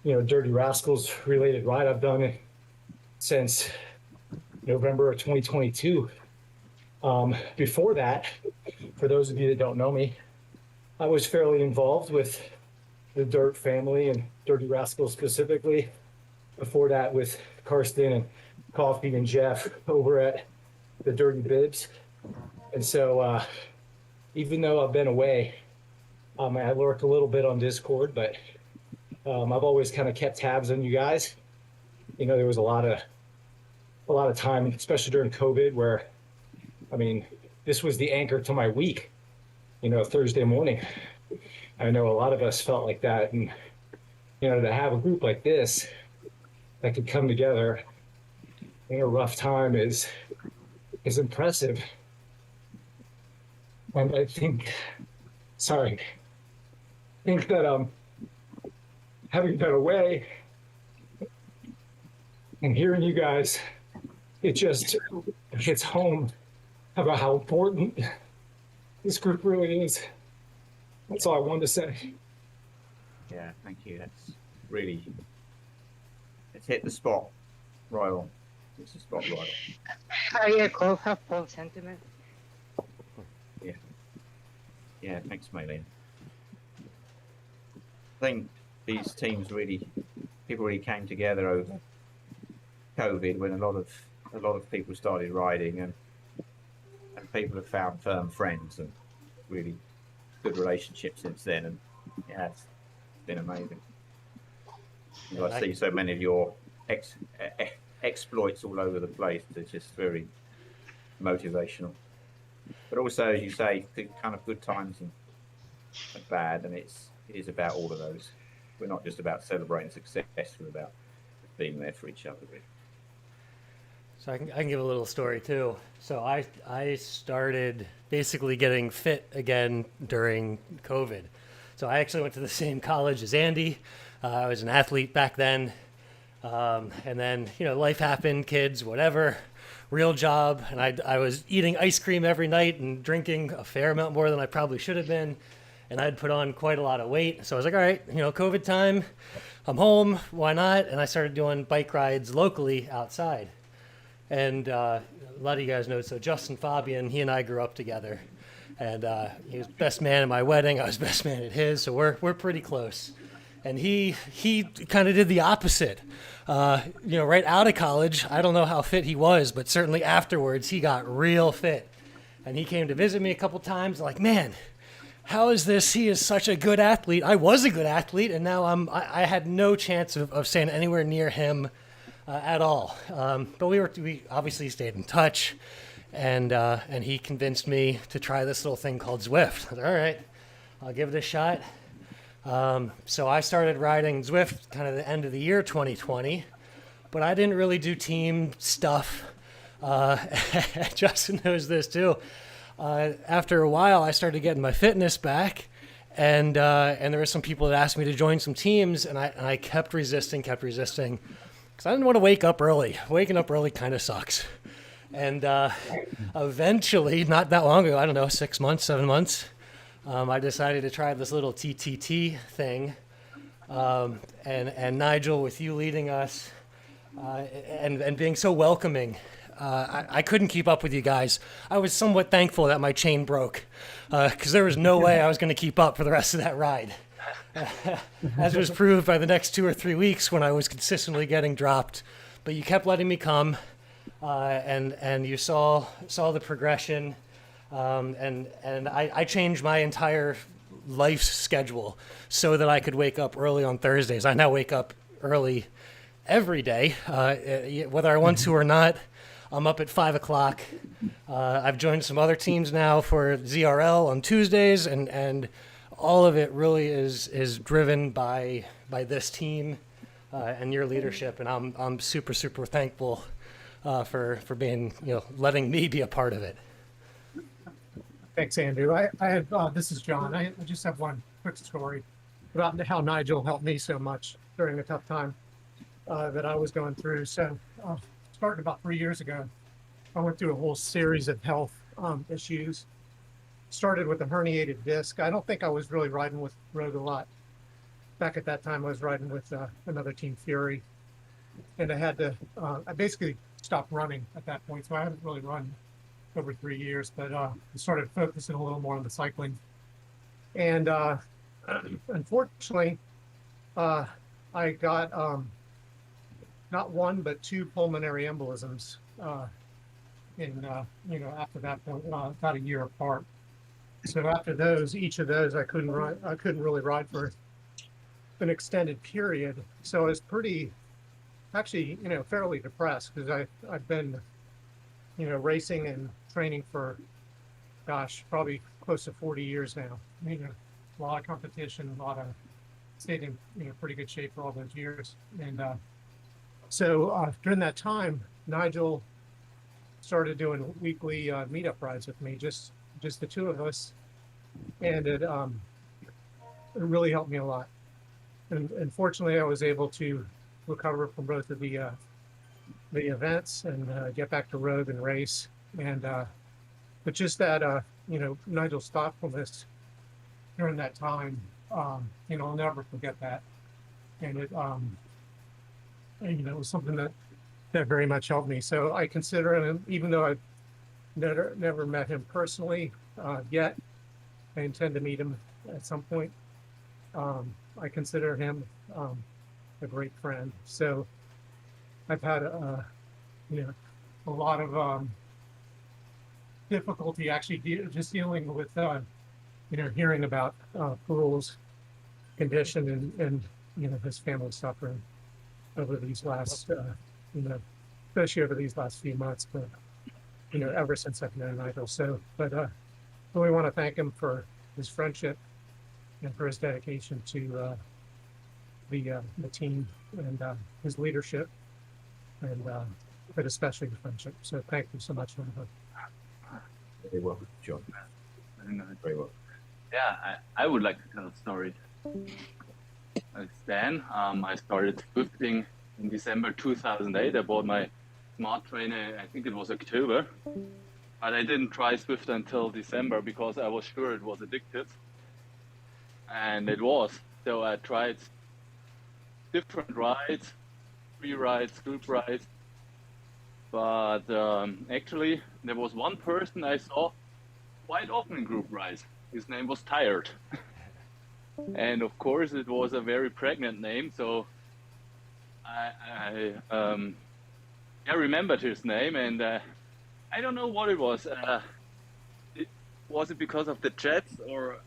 Speaker 11: Dirty Rascals related ride I've done since November of 2022. Before that, for those of you that don't know me, I was fairly involved with the Dirt family and Dirty Rascals specifically. Before that, with Karsten and Coffee and Jeff over at the Dirty Bibs. And so even though I've been away, I lurk a little bit on Discord, but I've always kind of kept tabs on you guys. There was a lot of time, especially during COVID, where this was the anchor to my week, Thursday morning. I know a lot of us felt like that. And, to have a group like this that could come together in a rough time is impressive. And I think that having been away and hearing you guys, it just hits home about how important this group really is.
Speaker 15: That's all I wanted to say.
Speaker 1: Yeah, thank you. That's really, it's hit the spot right on. It's the spot right on.
Speaker 14: Oh yeah, Cole have full sentiment.
Speaker 1: Yeah. Yeah, thanks, Maylene. I think these teams really, people really came together over COVID when a lot of people started riding, and people have found firm friends and really good relationships since then. And yeah, it's been amazing. You know, I see so many of your exploits all over the place. It's just very motivational. But also, as you say, kind of good times and bad, and it is about all of those. We're not just about celebrating success; we're about being there for each other. Really.
Speaker 3: So I can give a little story too. So I started basically getting fit again during COVID. So I actually went to the same college as Andy. I was an athlete back then, and then life happened, kids, whatever. Real job, and I was eating ice cream every night and drinking a fair amount more than I probably should have been, and I'd put on quite a lot of weight. So I was like, all right, COVID time, I'm home, why not? And I started doing bike rides locally outside. And a lot of you guys know, so Justin Fabian, he and I grew up together, and he was best man at my wedding. I was best man at his, so we're pretty close. And he kind of did the opposite. Right out of college, I don't know how fit he was, but certainly afterwards he got real fit. And he came to visit me a couple times. Like, man, how is this? He is such a good athlete. I was a good athlete, and now I had no chance of staying anywhere near him at all. But we obviously stayed in touch, and he convinced me to try this little thing called Zwift. I was like, all right, I'll give it a shot. So I started riding Zwift kind of the end of the year 2020, but I didn't really do team stuff. Justin knows this too. After a while, I started getting my fitness back, and there were some people that asked me to join some teams, and I kept resisting, because I didn't want to wake up early. Waking up early kind of sucks. And eventually, not that long ago, I don't know, 6 months, 7 months, I decided to try this little TTT thing. And Nigel, with you leading us and being so welcoming, I couldn't keep up with you guys. I was somewhat thankful that my chain broke, because there was no way I was going to keep up for the rest of that ride. As was proved by the next 2 or 3 weeks when I was consistently getting dropped. But you kept letting me come, and you saw the progression, and I changed my entire life schedule so that I could wake up early on Thursdays. I now wake up early every day, whether I want to or not. I'm up at 5 o'clock. I've joined some other teams now for ZRL on Tuesdays, and all of it really is driven by this team and your leadership, and I'm super thankful for being letting me be a part of it.
Speaker 7: Thanks, Andrew. I have this is John. I just have one quick story about how Nigel helped me so much during a tough time that I was going through. So starting about 3 years ago, I went through a whole series of health issues. Started with a herniated disc. I don't think I was really riding with Rogue a lot. Back at that time, I was riding with another team, Fury. And I had to, I basically stopped running at that point. So I haven't really run over 3 years, but I started focusing a little more on the cycling. And unfortunately, I got not one, but 2 pulmonary embolisms after that point, about a year apart. So after those, each of those, I couldn't really ride for an extended period. So I was fairly depressed, because I've been, racing and training for, probably close to 40 years now. A lot of competition, stayed in, pretty good shape for all those years. And so during that time, Nigel started doing weekly meetup rides with me, just the 2 of us, and it really helped me a lot. And fortunately, I was able to recover from both of the events and get back to road and race. And but just that Nigel's thoughtfulness during that time. I'll never forget that. And it was something that very much helped me. So I consider him, even though I've never met him personally yet, I intend to meet him at some point. I consider him a great friend. So I've had a lot of difficulty actually just dealing with hearing about Parul's condition and his family suffering over these last especially over these last few months, but ever since I've known Nigel. So, but really want to thank him for his friendship and for his dedication to the team and his leadership, and but especially the friendship. So thank you so much, Nigel.
Speaker 1: Very well, John. Very well.
Speaker 8: Yeah, I would like to tell a story. It's Dan. I started Swifting in December 2008. I bought my smart trainer, I think it was October. But I didn't try Swift until December because I was sure it was addictive. And it was. So I tried different rides, free rides, group rides. But actually, there was one person I saw quite often in group rides. His name was Tired. And of course, it was a very pregnant name. So I remembered his name, and I don't know what it was. Was it because of the chats, or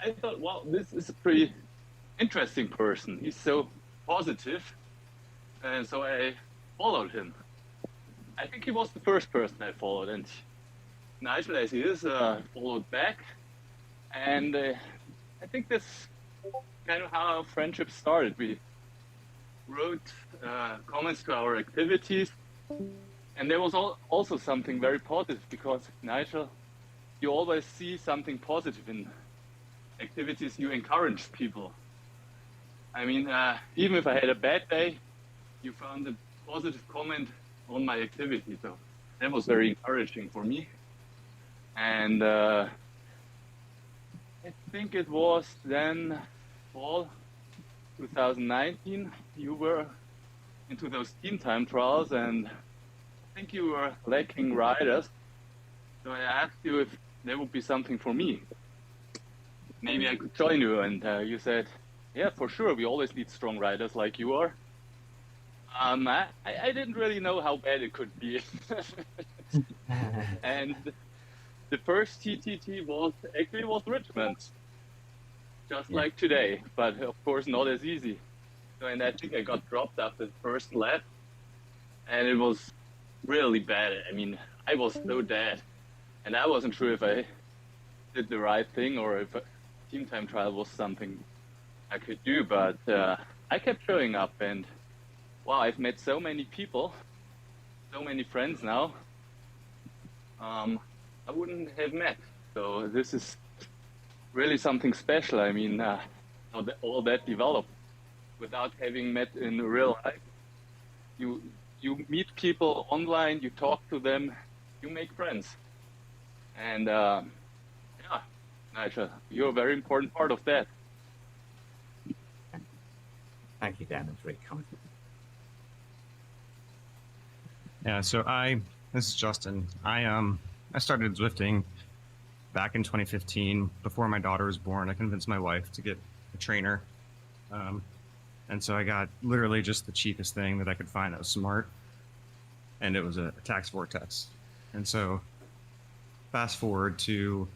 Speaker 8: I thought, well, this is a pretty interesting person. He's so positive, and so I followed him. I think he was the first person I followed, and Nigel, as he is, followed back. And I think that's kind of how our friendship started. We wrote comments to our activities, and there was also something very positive, because Nigel, you always see something positive in activities. You encourage people. I mean, even if I had a bad day, you found a positive comment on my activity, so that was very encouraging for me. And I think it was then fall 2019, you were into those team time trials, and I think you were lacking riders. So I asked you if there would be something for me. Maybe I could join you, and you said, yeah, for sure, we always need strong riders like you are. I didn't really know how bad it could be. And the first TTT was Richmond, just like today, but of course not as easy. So, and I think I got dropped after the first lap, and it was really bad. I mean, I was so dead, and I wasn't sure if I did the right thing or if a team time trial was something I could do, but I kept showing up, and wow, I've met so many people, so many friends now I wouldn't have met. So this is really something special. I mean, all that developed without having met in real life. You meet people online, you talk to them, you make friends. And yeah, Nigel, you're a very important part of that.
Speaker 1: Thank you, Dan. That's very kind.
Speaker 15: Yeah, so this is Justin. I started Zwifting back in 2015. Before my daughter was born, I convinced my wife to get a trainer. And so I got literally just the cheapest thing that I could find that was smart. And it was a Tax Vortex. And so fast forward to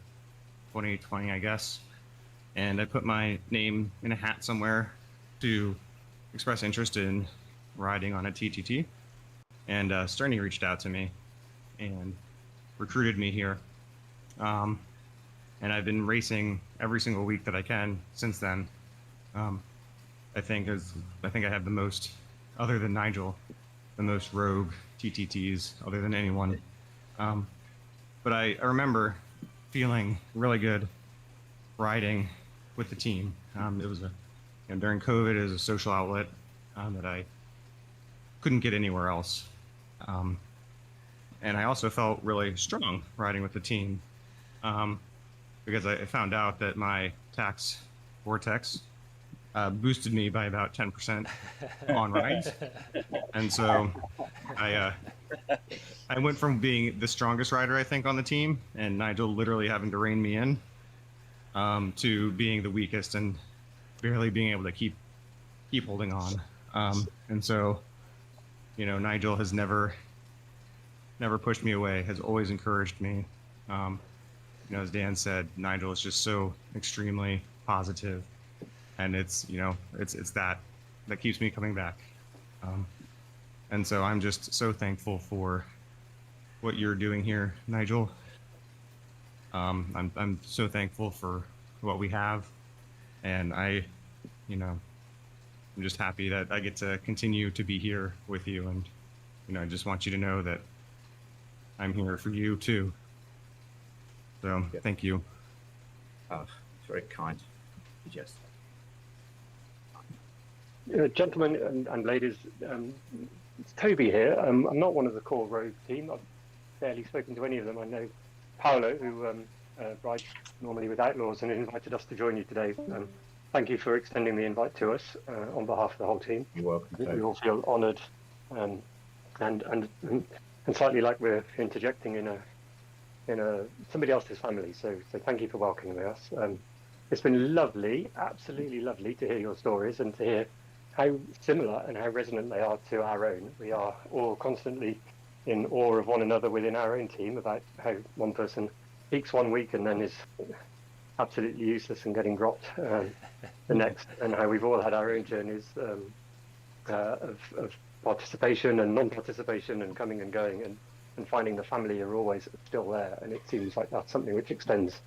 Speaker 15: 2020, I guess, and I put my name in a hat somewhere to express interest in riding on a TTT. And Sterny reached out to me and recruited me here. And I've been racing every single week that I can since then. I think I have the most, other than Nigel, the most rogue TTTs other than anyone. But I remember feeling really good riding with the team. It was during COVID, it was a social outlet that I couldn't get anywhere else. And I also felt really strong riding with the team. It because I found out that my tax vortex boosted me by about 10% on rides. And so I went from being the strongest rider, I think, on the team, and Nigel literally having to rein me in, to being the weakest and barely being able to keep holding on. And so, you know, Nigel has never pushed me away, has always encouraged me. You know, as Dan said, Nigel is just so extremely positive, and it's, you know, it's that keeps me coming back. And so I'm just so thankful for what you're doing here, Nigel. I'm so thankful for what we have, and you know, I'm just happy that I get to continue to be here with you, and you know, I just want you to know that I'm here for you too. So thank you.
Speaker 1: Oh, it's very kind. Just
Speaker 2: Gentlemen and ladies, it's Toby here. I'm not one of the core rogue team. I've barely spoken to any of them. I know Paolo, who rides normally with Outlaws and invited us to join you today. Thank you for extending the invite to us on behalf of the whole team.
Speaker 1: You're welcome.
Speaker 2: I think we all feel honoured and slightly like we're interjecting in somebody else's family. So thank you for welcoming us. It's been lovely, absolutely lovely to hear your stories and to hear how similar and how resonant they are to our own. We are all constantly in awe of one another within our own team about how one person peaks one week and then is absolutely useless and getting dropped the next, and how we've all had our own journeys of participation and non-participation and coming and going, and finding the family are always still there. And it seems like that's something which extends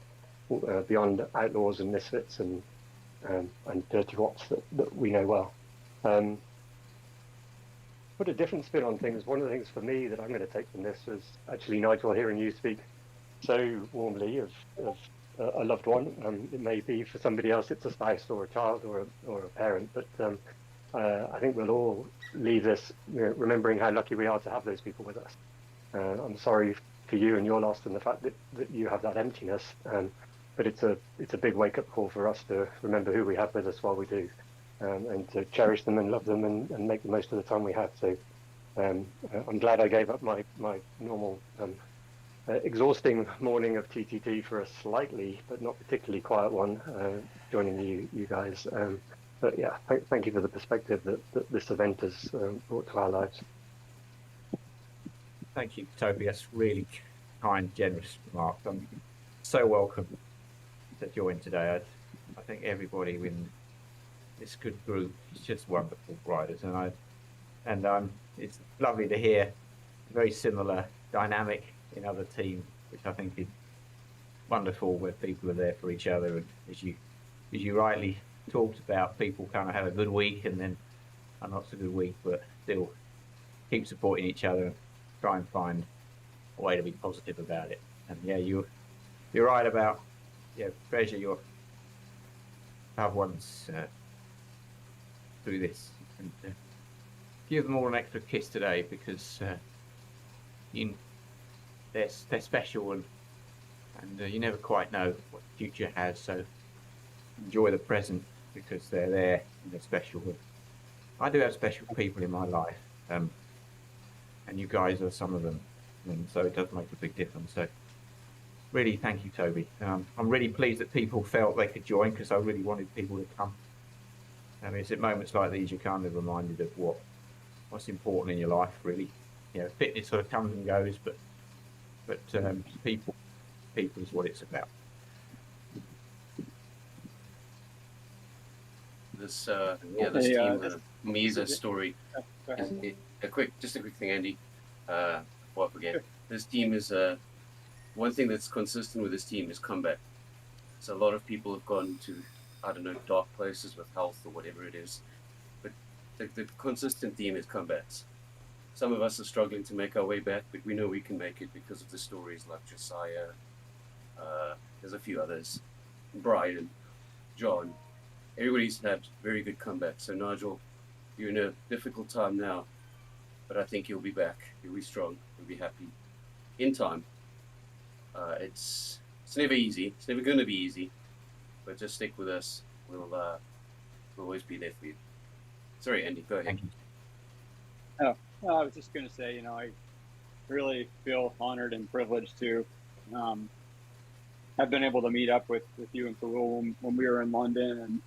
Speaker 2: beyond Outlaws and Misfits and Dirty Wops that we know well. Put a different spin on things. One of the things for me that I'm going to take from this was actually, Nigel, hearing you speak so warmly of a loved one. It may be for somebody else it's a spouse or a child or a parent, but I think we'll all leave this remembering how lucky we are to have those people with us. I'm sorry for you and your loss and the fact that you have that emptiness, but it's a big wake-up call for us to remember who we have with us while we do, and to cherish them and love them and make the most of the time we have. So I'm glad I gave up my normal exhausting morning of TTT for a slightly but not particularly quiet one, joining you guys. But yeah, thank you for the perspective that this event has brought to our lives.
Speaker 1: thank you, Toby. That's really kind, generous remarks. I'm so welcome to join today. I think everybody in this good group is just wonderful riders, and it's lovely to hear a very similar dynamic in other teams, which I think is wonderful, where people are there for each other. And as you rightly talked about, people kind of have a good week and then a not so good week, but still keep supporting each other and try and find a way to be positive about it. And yeah, you're right about treasure your loved ones through this, and give them all an extra kiss today, because they're special, and you never quite know what the future has. So enjoy the present, because they're there and they're special. I do have special people in my life, and you guys are some of them, and so it does make a big difference. So really, thank you, Toby. I'm really pleased that people felt they could join, because I really wanted people to come. I mean, it's at moments like these you're kind of reminded of what's important in your life, really. Fitness sort of comes and goes, but people is what it's about.
Speaker 6: This team, Misa's story. Just a quick thing, Andy. Before I forget, this team is one thing that's consistent with this team is comeback. So a lot of people have gone to, I don't know, dark places with health or whatever it is, but the consistent theme is comebacks. Some of us are struggling to make our way back, but we know we can make it because of the stories like Josiah. There's a few others, Brian, John. Everybody's had very good comebacks. So Nigel, you're in a difficult time now, but I think you'll be back. You'll be strong. You'll be happy in time. It's It's never easy. It's never going to be easy. But just stick with us. We'll always be there for you. Sorry, Andy, go ahead.
Speaker 13: Oh, I was just going to say, I really feel honored and privileged to have been able to meet up with you and Parul when we were in London.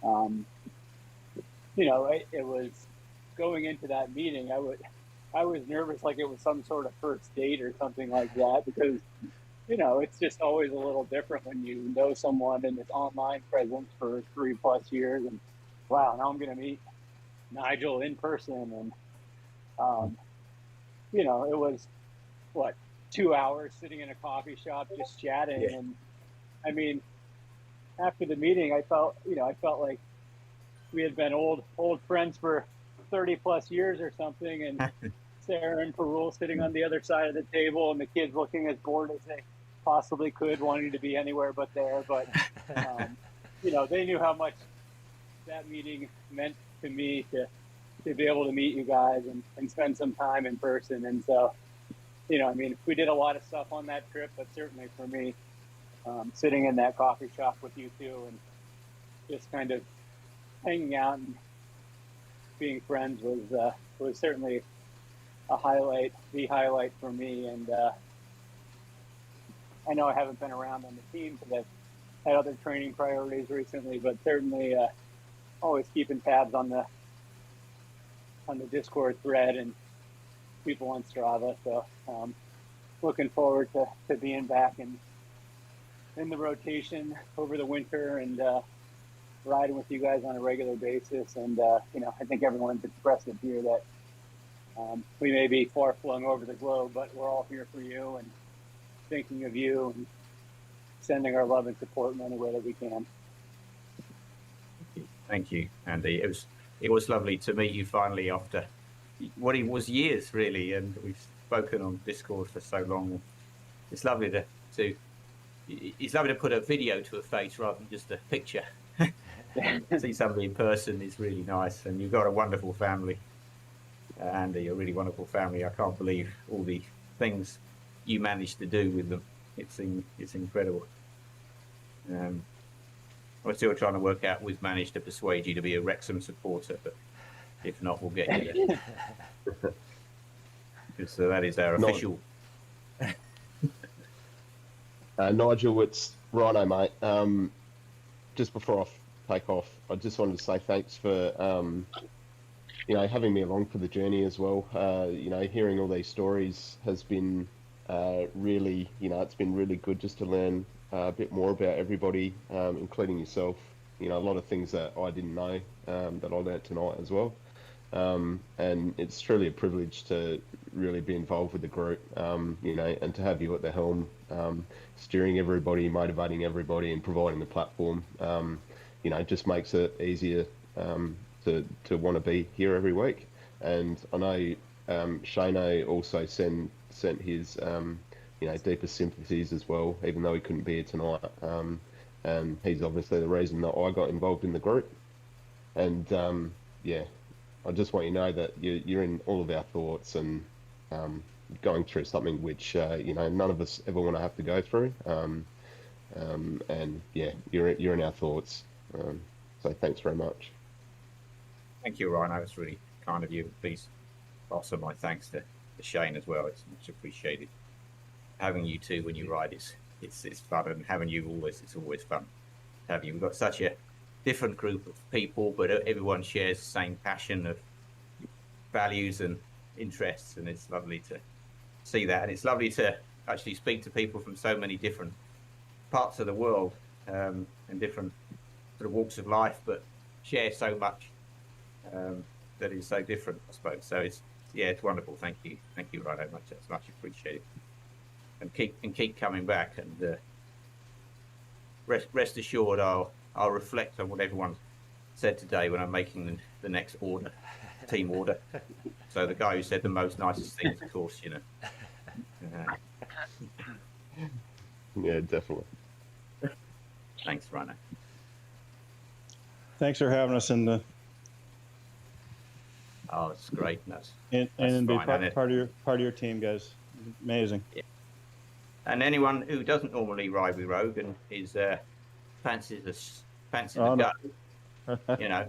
Speaker 13: And, it was going into that meeting, I was nervous like it was some sort of first date or something like that, because, it's just always a little different when you know someone in this online presence for 3+ years. And wow, now I'm going to meet Nigel in person. And, it was, 2 hours sitting in a coffee shop just chatting. Yeah. And I mean, after the meeting, I felt like we had been old friends for 30+ years or something. And Sarah and Parul sitting on the other side of the table, and the kids looking as bored as they possibly could, wanting to be anywhere but there. But, they knew how much that meeting meant to me to be able to meet you guys and spend some time in person. And so, we did a lot of stuff on that trip, but certainly for me, sitting in that coffee shop with you two and just kind of hanging out and being friends was certainly the highlight for me. And I know I haven't been around on the team because I've had other training priorities recently, but certainly always keeping tabs on the Discord thread and people on Strava. So looking forward to being back in the rotation over the winter and riding with you guys on a regular basis. And I think everyone's expressed it here that we may be far flung over the globe, but we're all here for you and thinking of you and sending our love and support in any way that we can.
Speaker 1: Thank you, Andy. It was lovely to meet you finally after what it was years, really, and we've spoken on Discord for so long. It's lovely to put a video to a face rather than just a picture. See somebody in person is really nice, and you've got a wonderful family, Andy, a really wonderful family. I can't believe all the things you managed to do with them. It's incredible. We're still trying to work out who's managed to persuade you to be a Wrexham supporter, but if not, we'll get you there. Because that is our official.
Speaker 9: Nigel, it's Rhino, mate. Just before I take off, I just wanted to say thanks for having me along for the journey as well. Hearing all these stories has been really, it's been really good just to learn a bit more about everybody, including yourself. A lot of things that I didn't know that I learnt tonight as well. And it's truly a privilege to really be involved with the group, and to have you at the helm, steering everybody, motivating everybody, and providing the platform. Just makes it easier to want to be here every week. And I know Shano also sent his deepest sympathies as well, even though he couldn't be here tonight. And he's obviously the reason that I got involved in the group. And I just want you to know that you're in all of our thoughts and going through something which none of us ever want to have to go through. And you're in our thoughts. So thanks very much.
Speaker 1: Thank you, Ryan. It's really kind of you. Please also my thanks to Shane as well. It's much appreciated. Having you two when you ride it's fun, and having you it's always fun to have you. We've got such a different group of people, but everyone shares the same passion of values and interests, and it's lovely to see that. And it's lovely to actually speak to people from so many different parts of the world and different sort of walks of life, but share so much that is so different, I suppose. So it's wonderful. Thank you, Rhino. It's much appreciated. And keep coming back. And rest assured, I'll reflect on what everyone said today when I'm making the next team order. So the guy who said the most nicest things, of course,
Speaker 9: Yeah, definitely.
Speaker 1: Thanks, Rhino.
Speaker 10: Thanks for having us in the.
Speaker 1: Oh, it's great.
Speaker 10: And be part of your team, guys. Amazing.
Speaker 1: And anyone who doesn't normally ride with Rogue and is fancies the
Speaker 4: Oh, no.
Speaker 1: gut, you know,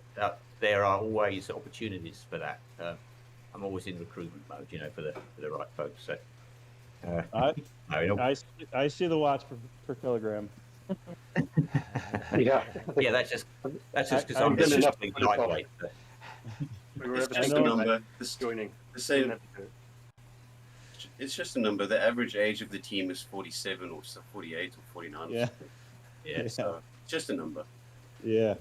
Speaker 1: there are always opportunities for that. I'm always in recruitment mode, you know, for the right folks. So,
Speaker 4: I see the watts per kilogram.
Speaker 2: Yeah.
Speaker 1: Yeah, that's just because I'm
Speaker 2: done enough
Speaker 1: just
Speaker 2: to
Speaker 1: lightweight.
Speaker 2: We were
Speaker 6: It's
Speaker 2: ever
Speaker 6: just a
Speaker 2: thinking
Speaker 6: number.
Speaker 2: about joining.
Speaker 6: The same. It's just a number. The average age of the team is 47 or 48 or 49.
Speaker 4: Yeah.
Speaker 6: Yeah. So it's just a number.
Speaker 4: Yeah.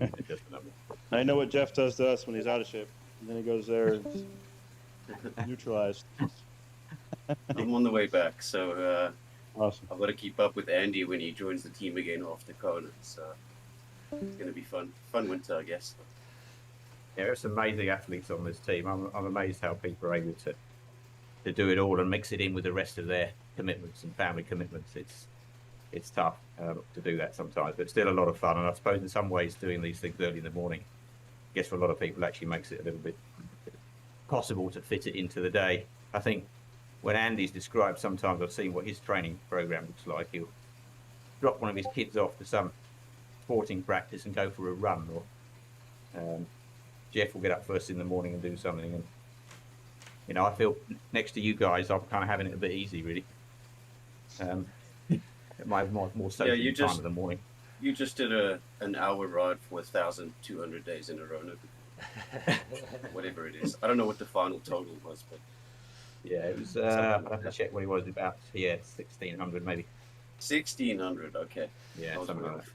Speaker 1: It's just a number.
Speaker 4: I know what Jeff does to us when he's out of shape. And then he goes there and neutralized.
Speaker 6: I'm on the way back, so
Speaker 4: awesome.
Speaker 6: I've got to keep up with Andy when he joins the team again after Kona. So it's going to be fun winter, I guess.
Speaker 1: Yeah, there's some amazing athletes on this team. I'm amazed how people are able to do it all and mix it in with the rest of their commitments and family commitments. It's tough to do that sometimes, but still a lot of fun. And I suppose in some ways doing these things early in the morning, I guess for a lot of people actually makes it a little bit possible to fit it into the day. I think when Andy's described, sometimes I've seen what his training program looks like. He'll drop one of his kids off to some sporting practice and go for a run, or Jeff will get up first in the morning and do something. And you know, I feel next to you guys, I'm kind of having it a bit easy, really. My more social time in the morning.
Speaker 6: You just did an hour ride for 1,200 days in a row, whatever it is. I don't know what the final total was, but
Speaker 1: yeah, it was. I have to check what it was about. Yeah, 1,600 maybe.
Speaker 6: 1,600, okay.
Speaker 1: Yeah, something like that.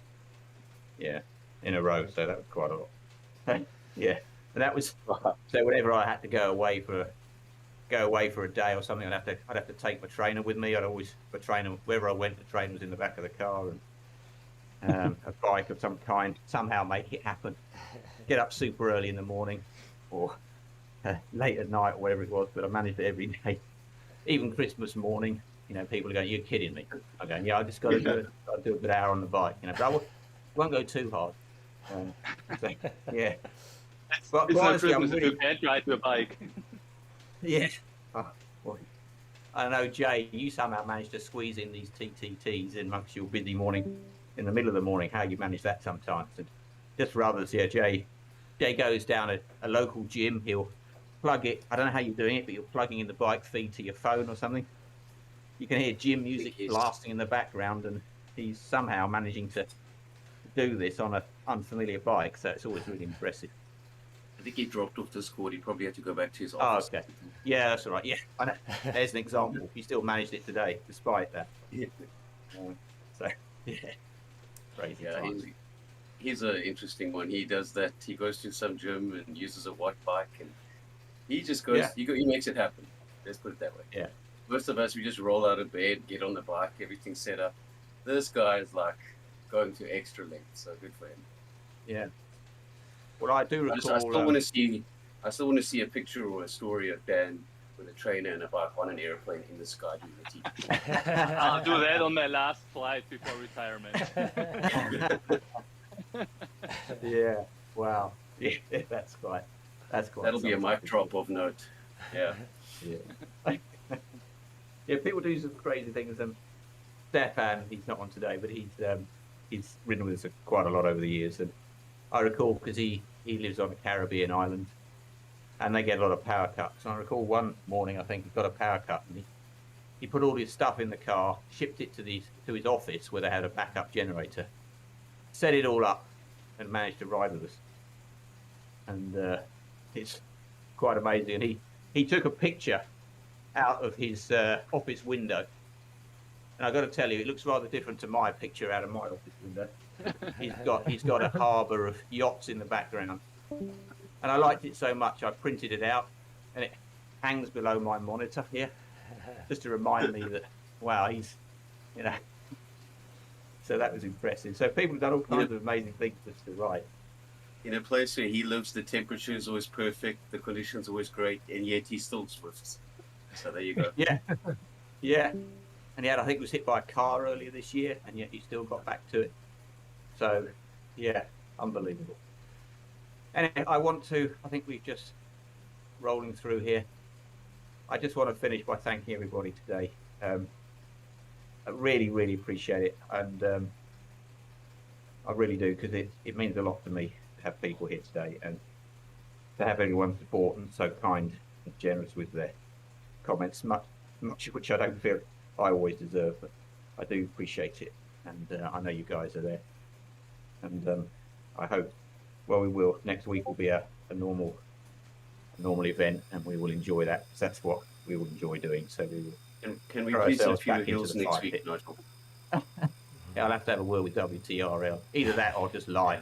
Speaker 1: Yeah, in a row. So that was quite a lot. Yeah, and that was. So whenever I had to go away for a day or something, I'd have to take my trainer with me. My trainer, wherever I went, the trainer was in the back of the car, and a bike of some kind. Somehow make it happen. Get up super early in the morning, or late at night, or whatever it was. But I managed it every day. Even Christmas morning, you know, people are going, "You're kidding me." I'm going, "Yeah, I just got to do it. I'll do a good hour on the bike, you know, but I won't go too hard." So, yeah.
Speaker 8: But it's honestly, not Christmas if you can't ride your bike.
Speaker 1: Yeah. Oh, boy. I know, Jay, you somehow managed to squeeze in these TTTs in amongst your busy morning, in the middle of the morning. How you manage that sometimes. And just for others, yeah, Jay goes down a local gym. He'll plug it. I don't know how you're doing it, but you're plugging in the bike feed to your phone or something. You can hear gym music blasting in the background, and he's somehow managing to do this on an unfamiliar bike. So it's always really impressive.
Speaker 6: I think he dropped off the squad. He probably had to go back to his office.
Speaker 1: Oh, okay. Yeah, that's all right. Yeah, I know. There's an example. He still managed it today, despite that.
Speaker 6: Yeah.
Speaker 1: So, yeah. Crazy times.
Speaker 6: He's an interesting one. He does that. He goes to some gym and uses a watt bike, and he just goes.
Speaker 1: Yeah.
Speaker 6: He makes it happen. Let's put it that way.
Speaker 1: Yeah.
Speaker 6: Most of us, we just roll out of bed, get on the bike, everything's set up. This guy is like going to extra length. So good for him.
Speaker 1: Yeah. Well, I do recall.
Speaker 6: I still want to see a picture or a story of Dan with a trainer and a bike on an airplane in the sky doing the TV.
Speaker 8: I'll do that on my last flight before retirement.
Speaker 1: Yeah. Wow. Yeah, that's quite.
Speaker 6: That'll be a mic drop of note. Yeah.
Speaker 1: Yeah. Yeah. People do some crazy things. Stefan, he's not on today, but he's ridden with us quite a lot over the years, and I recall because he lives on a Caribbean island, and they get a lot of power cuts. And I recall one morning, I think he got a power cut, and he put all his stuff in the car, shipped it to his office where they had a backup generator, set it all up, and managed to ride with us. And it's quite amazing. And he took a picture out of his office window, and I've got to tell you, it looks rather different to my picture out of my office window. He's got a harbour of yachts in the background, and I liked it so much I printed it out, and it hangs below my monitor here, just to remind me that wow, he's, you know. So that was impressive. So people have done all kinds of amazing things just to ride.
Speaker 6: In a place where he lives, the temperature is always perfect, the conditions always great, and yet he still swifts. So there you go.
Speaker 1: Yeah, yeah. And yet I think was hit by a car earlier this year, and yet he still got back to it. So, yeah, unbelievable. Anyway, I think we're just rolling through here. I just want to finish by thanking everybody today. I really, really appreciate it, and I really do, because it means a lot to me to have people here today and to have everyone's support and so kind and generous with their comments, much which I don't feel I always deserve, but I do appreciate it, and I know you guys are there, and I hope, well, we will. Next week will be a normal event, and we will enjoy that, because that's what we will enjoy doing. So we will.
Speaker 6: Can we
Speaker 1: throw
Speaker 6: please have
Speaker 1: ourselves
Speaker 6: fewer
Speaker 1: back into
Speaker 6: hills
Speaker 1: the
Speaker 6: next
Speaker 1: fire
Speaker 6: week,
Speaker 1: pit.
Speaker 6: Nigel?
Speaker 1: Yeah, I'll have to have a word with WTRL. Either that or just lie.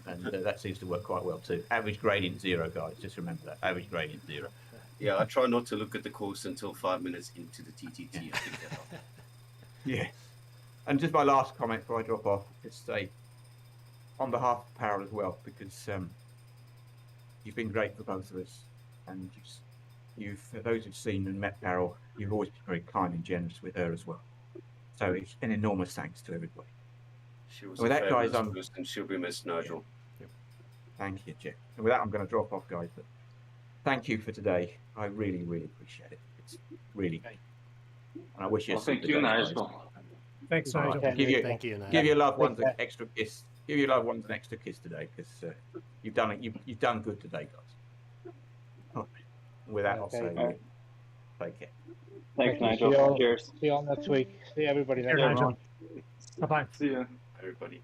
Speaker 1: And that seems to work quite well too. Average gradient 0, guys. Just remember that. Average gradient 0.
Speaker 6: Yeah, I try not to look at the course until 5 minutes into the TTT. I think that helps.
Speaker 1: Yeah. And just my last comment before I drop off, just say, on behalf of Parul as well, because you've been great for both of us, and you've for those who've seen and met Parul, you've always been very kind and generous with her as well. So it's an enormous thanks to everybody.
Speaker 6: She was
Speaker 1: with
Speaker 6: a
Speaker 1: that, guys,
Speaker 6: fabulous person. She'll be missed, Nigel.
Speaker 1: Thank you, Jeff. And with that, I'm going to drop off, guys. But thank you for today. I really, really appreciate it. It's really, and I wish you.
Speaker 8: Well, thank you, Nigel.
Speaker 7: Thanks,
Speaker 1: All
Speaker 7: Nigel.
Speaker 1: right.
Speaker 3: Thank you, Nigel.
Speaker 1: Give your loved ones an extra kiss. Give your loved ones an extra kiss today, because you've done it. You've done good today, guys. All right. With that, I'll say, take care.
Speaker 13: Thanks,
Speaker 5: Thank you.
Speaker 13: Nigel.
Speaker 5: See you all,
Speaker 13: Cheers.
Speaker 5: see you all next week. See everybody next
Speaker 7: Here,
Speaker 5: week.
Speaker 7: Nigel. Bye bye.
Speaker 8: See you.
Speaker 6: Everybody.